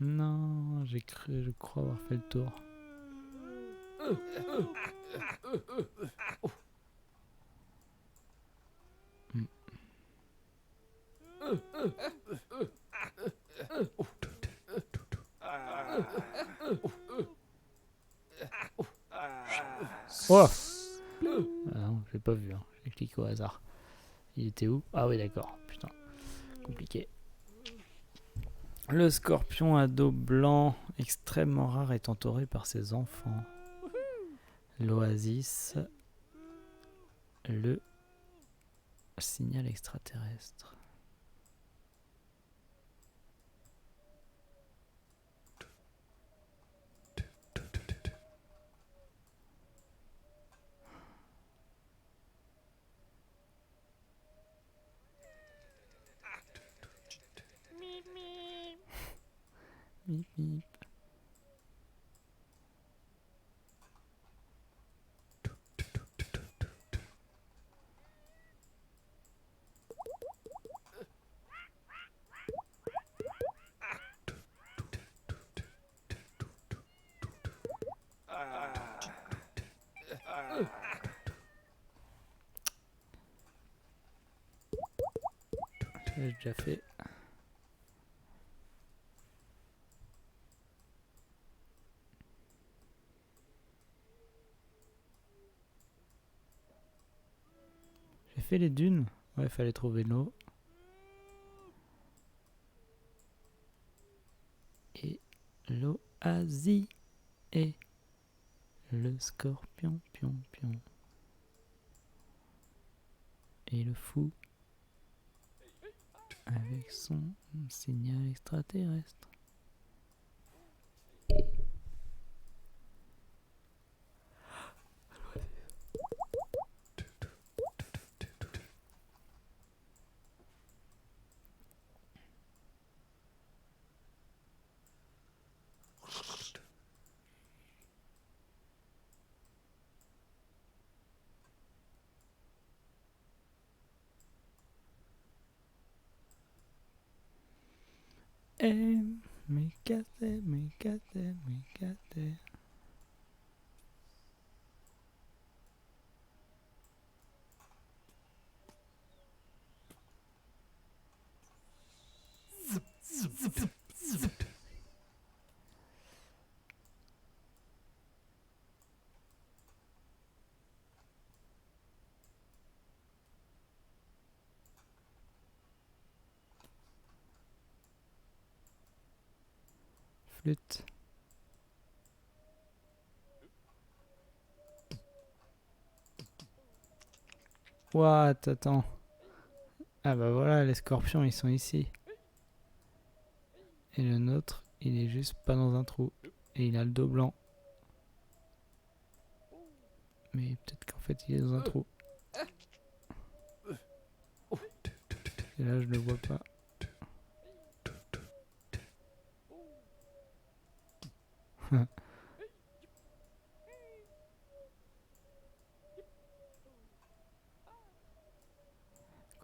Non, j'ai cru, je crois avoir fait le tour. Oh ah non, j'ai pas vu, hein. J'ai cliqué au hasard. Il était où? Ah oui, d'accord. Putain, compliqué. Le scorpion à dos blanc, extrêmement rare, est entouré par ses enfants. L'oasis, le signal extraterrestre. Mip, mip. J'ai déjà fait. J'ai fait les dunes. Ouais, il fallait trouver l'eau. Et l'oasis. Et le scorpion, pion, pion. Et le fou. Avec son signal extraterrestre. Me cassé, me cassé, me cassé. Flûte. What? Attends. Ah bah voilà, les scorpions ils sont ici. Et le nôtre, il est juste pas dans un trou. Et il a le dos blanc. Mais peut-être qu'en fait il est dans un trou. Et là je le vois pas.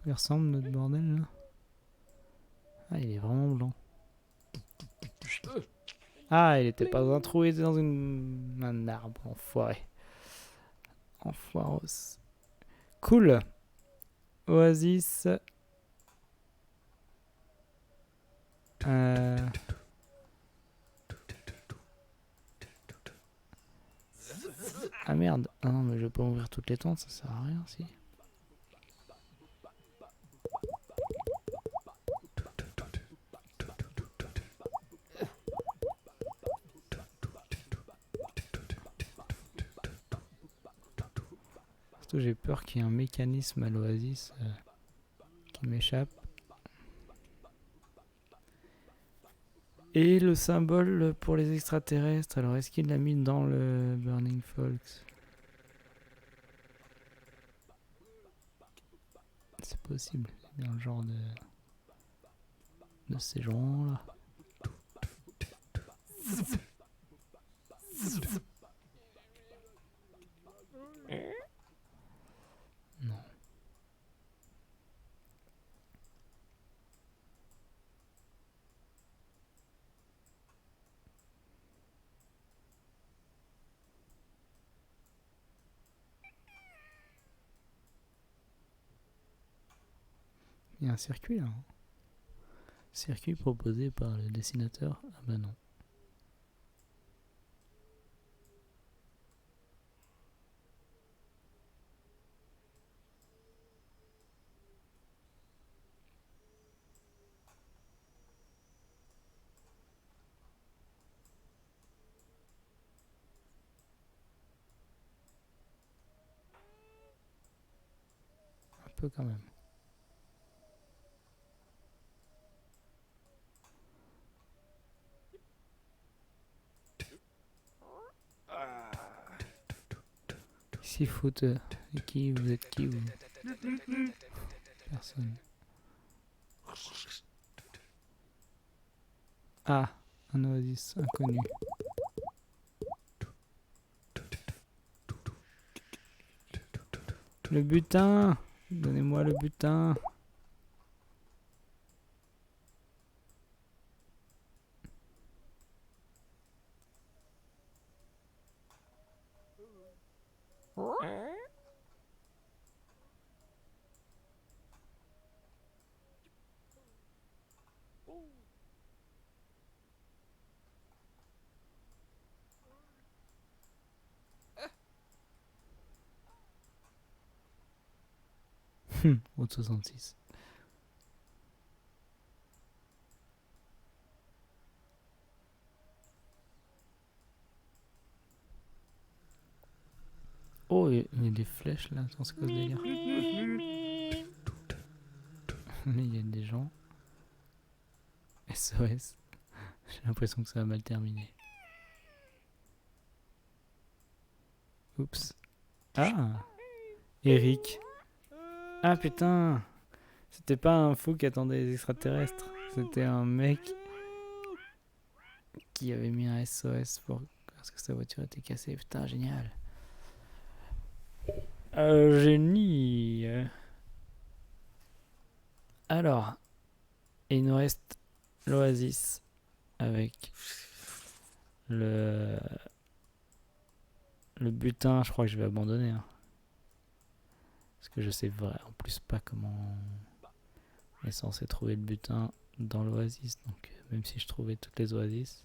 Il ressemble notre bordel là. Ah, il est vraiment blanc. Ah, il était pas dans un trou, il était dans un arbre. Enfoiré. Enfoiros. Cool. Oasis. Ah merde. Ah non, mais je vais pas ouvrir toutes les tentes, ça sert à rien si. Surtout j'ai peur qu'il y ait un mécanisme à l'Oasis qui m'échappe. Et le symbole pour les extraterrestres, alors est-ce qu'il l'a mis dans le Burning Folks? C'est possible, c'est bien le genre de ces gens-là. Non. Il y a un circuit là. Circuit proposé par le dessinateur. Ah bah non. Un peu quand même. Ici foot. Et qui vous êtes qui vous? Personne. Ah, un oasis inconnu. Le butin! Donnez-moi le butin! Route 66. Oh, il y a des flèches là, attends, c'est quoi ce délire? Il y a des gens. SOS. J'ai l'impression que ça va mal terminer. Oups. Ah, Eric. Ah putain. C'était pas un fou qui attendait les extraterrestres. C'était un mec qui avait mis un SOS parce que sa voiture était cassée. Putain, génial. Génie. Alors, il nous reste l'Oasis avec le butin. Je crois que je vais abandonner. Hein. Parce que je sais vrai en plus pas comment on est censé trouver le butin dans l'Oasis. Donc, même si je trouvais toutes les Oasis.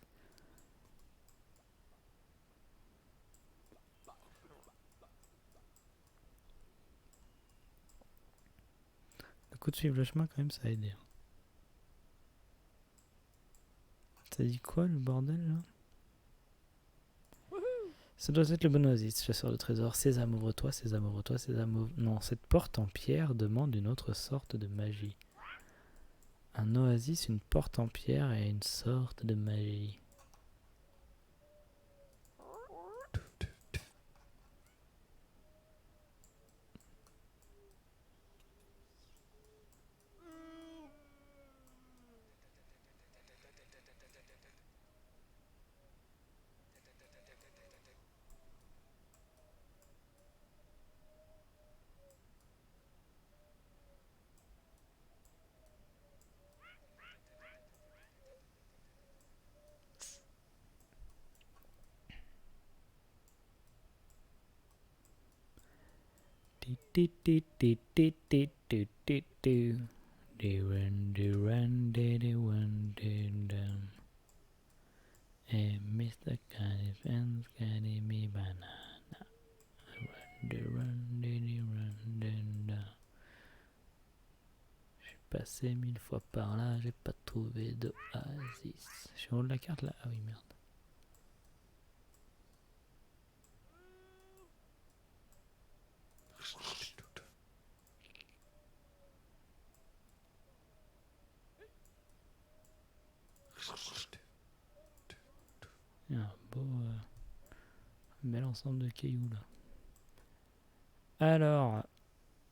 Le coup de suivre le chemin, quand même, ça a aidé. Ça dit quoi le bordel là? Ça doit être le bon oasis, chasseur de trésors. Sésame, ouvre-toi, Sésame, ouvre-toi, Sésame, ouvre... Non, cette porte en pierre demande une autre sorte de magie. Un oasis, une porte en pierre et une sorte de magie. Hey, Mr. Candy Fans, Candy me banana. J'ai passé 1000 fois par là, j'ai pas trouvé d'oasis. Je suis en haut de la carte là? Ah oui, merde. Il y a un beau, bel ensemble de cailloux là. Alors,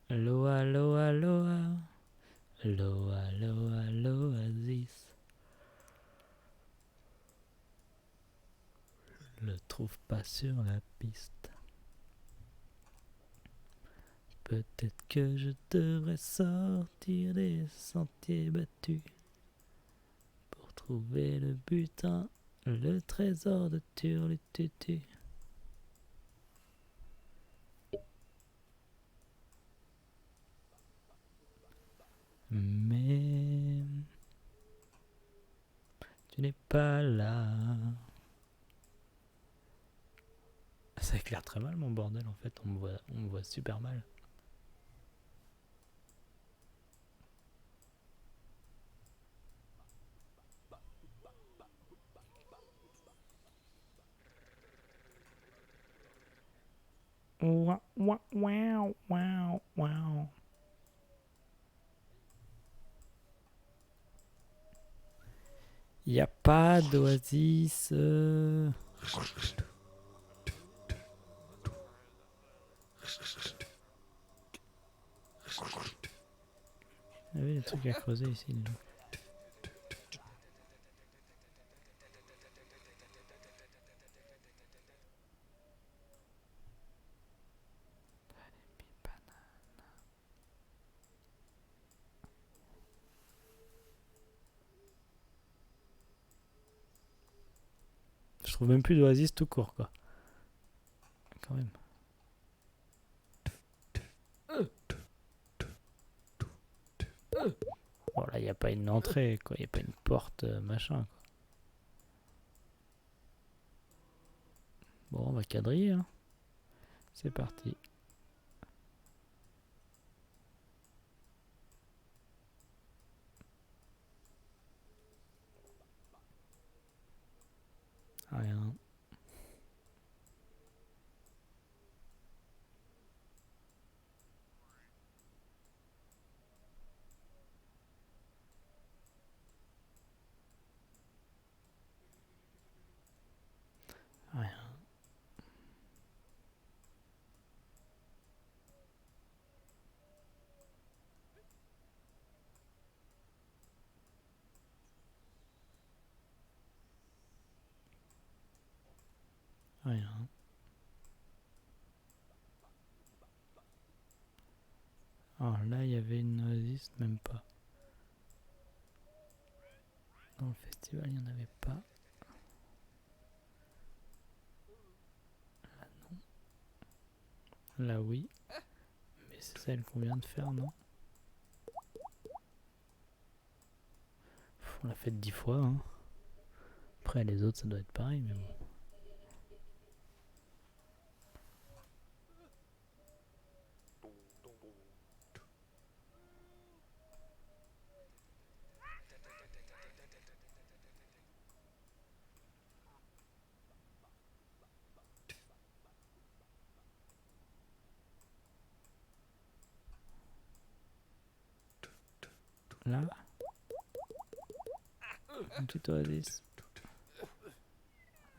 Loa, Loa, Loa, Loa, Loa, l'oasis. Je le trouve pas sur la piste. Peut-être que je devrais sortir des sentiers battus pour trouver le butin, le trésor de Turlututu. Mais tu n'es pas là. Ça éclaire très mal mon bordel en fait, on me voit super mal. Wow, wow, wow, wow, wow. Y a pas d'oasis. Il y avait des trucs à creuser ici. Déjà. Je trouve même plus d'oasis tout court quoi. Quand même. Bon là il n'y a pas une entrée quoi, il n'y a pas une porte machin quoi. Bon on va quadriller hein. C'est parti. Rien. Rien. Rien. Alors là il y avait une oasis, même pas. Dans le festival il n'y en avait pas. Là non. Là oui. Mais c'est celle qu'on vient de faire non? On l'a fait 10 fois hein. Après les autres ça doit être pareil mais bon. Là. Un petit oasis.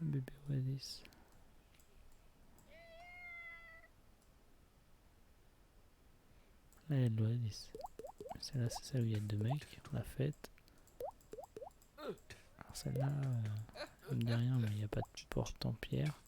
Un bébé oasis. Là il y a de l'oasis. Celle-là c'est celle où il y a deux mecs. On l'a faite. Alors celle-là, ça me dit rien mais il n'y a pas de porte en pierre.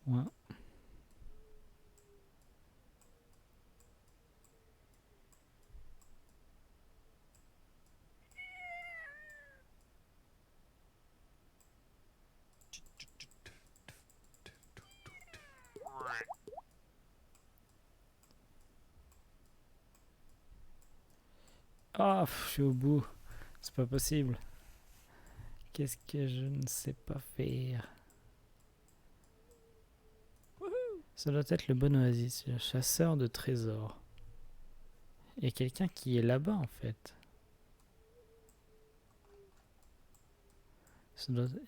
Ouais. Ah, je suis au bout. C'est pas possible. Qu'est-ce que je ne sais pas faire? Ça doit être le bon oasis, le chasseur de trésors. Il y a quelqu'un qui est là-bas en fait.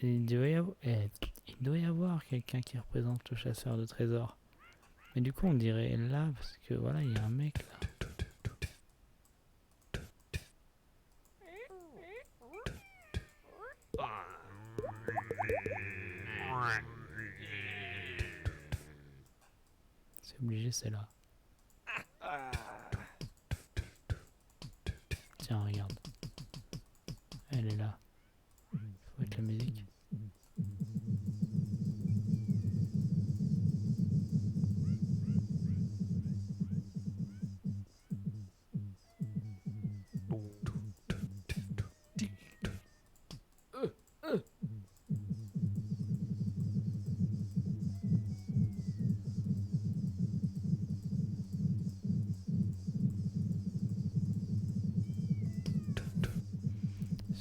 Il doit y avoir quelqu'un qui représente le chasseur de trésors. Mais du coup on dirait là parce que voilà il y a un mec là. C'est obligé c'est là. Tiens regarde. Elle est là. Faut mettre la musique.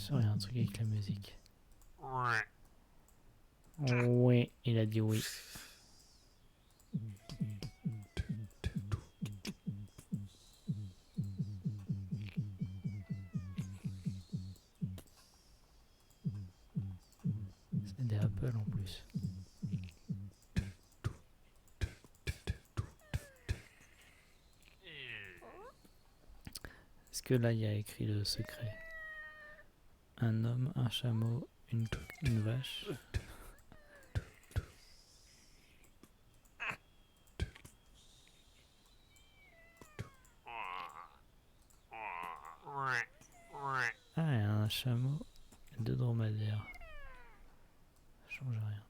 Il y a un truc avec la musique. Oui, il a dit oui. C'est des Apple en plus. Est-ce que là il y a écrit le secret? Un homme, un chameau, une vache. Ah, il y a un chameau et 2 dromadaires. Ça change rien.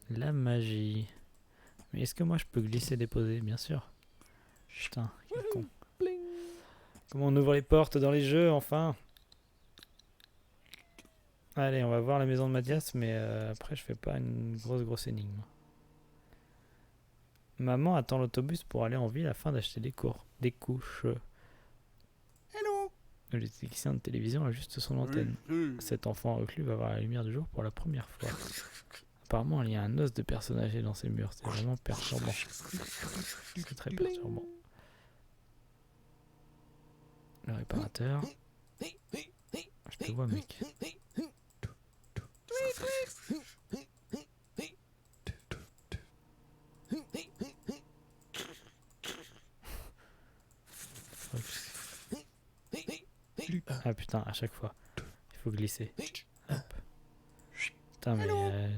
La magie. Mais est-ce que moi je peux glisser déposer? Bien sûr. Putain, quel con. Comment on ouvre les portes dans les jeux enfin? Allez, on va voir la maison de Mathias, mais après je fais pas une grosse énigme. Maman attend l'autobus pour aller en ville afin d'acheter des couches. Hello. Le technicien de télévision ajuste son antenne. Cet enfant reclus va voir la lumière du jour pour la première fois. Apparemment, il y a un os de personne âgée dans ses murs. C'est vraiment perturbant. C'est très perturbant. Le réparateur. Je te vois, mec. Ah putain, à chaque fois. Il faut glisser. Hop. Putain, mais...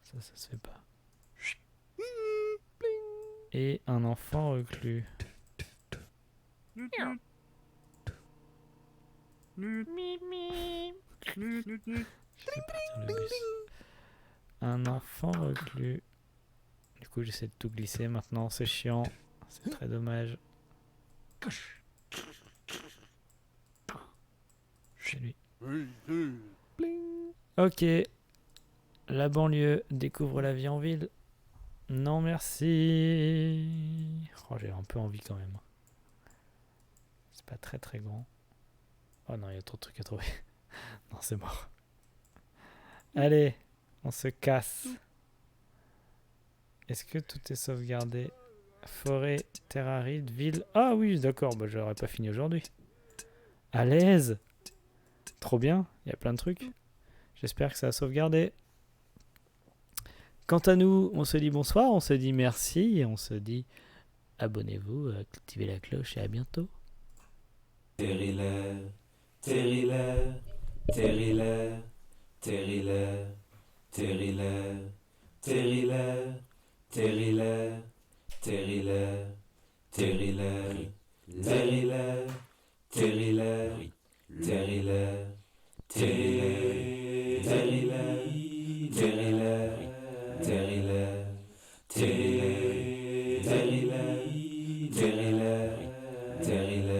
Ça se fait pas. Et un enfant reclus. Un enfant reclus. Du coup, j'essaie de tout glisser maintenant. C'est chiant. C'est très dommage. C'est lui. Ok. La banlieue découvre la vie en ville. Non, merci. Oh, j'ai un peu envie quand même. C'est pas très grand. Oh non, il y a trop de trucs à trouver. Non, c'est mort. Allez, on se casse. Est-ce que tout est sauvegardé? Forêt, terre aride, ville. Ah oui, d'accord, bah j'aurais pas fini aujourd'hui. À l'aise. Trop bien, il y a plein de trucs. J'espère que ça a sauvegardé. Quant à nous, on se dit bonsoir, on se dit merci et on se dit abonnez-vous, activez la cloche et à bientôt. Terrilaire, terrilaire, terrilaire, terrilaire, terrilaire, terrilaire, terrilaire, terrilaire, terrilaire, terrilaire, terrilaire, terrilaire, Terrilaire, Terrilaire, Terrilaire, Terrilaire, Terrilaire, Terrilaire, Terrilaire,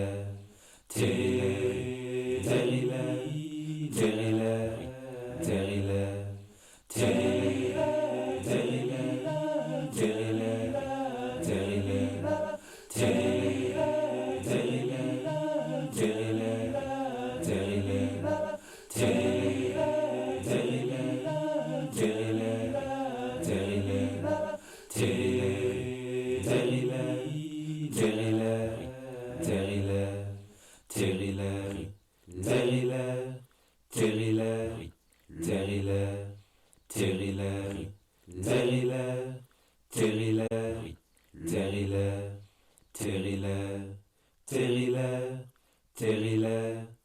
Terrilaire, Terrilaire, Terrilaire, Terrilaire, Terrilaire, Terrilaire, Terrilaire,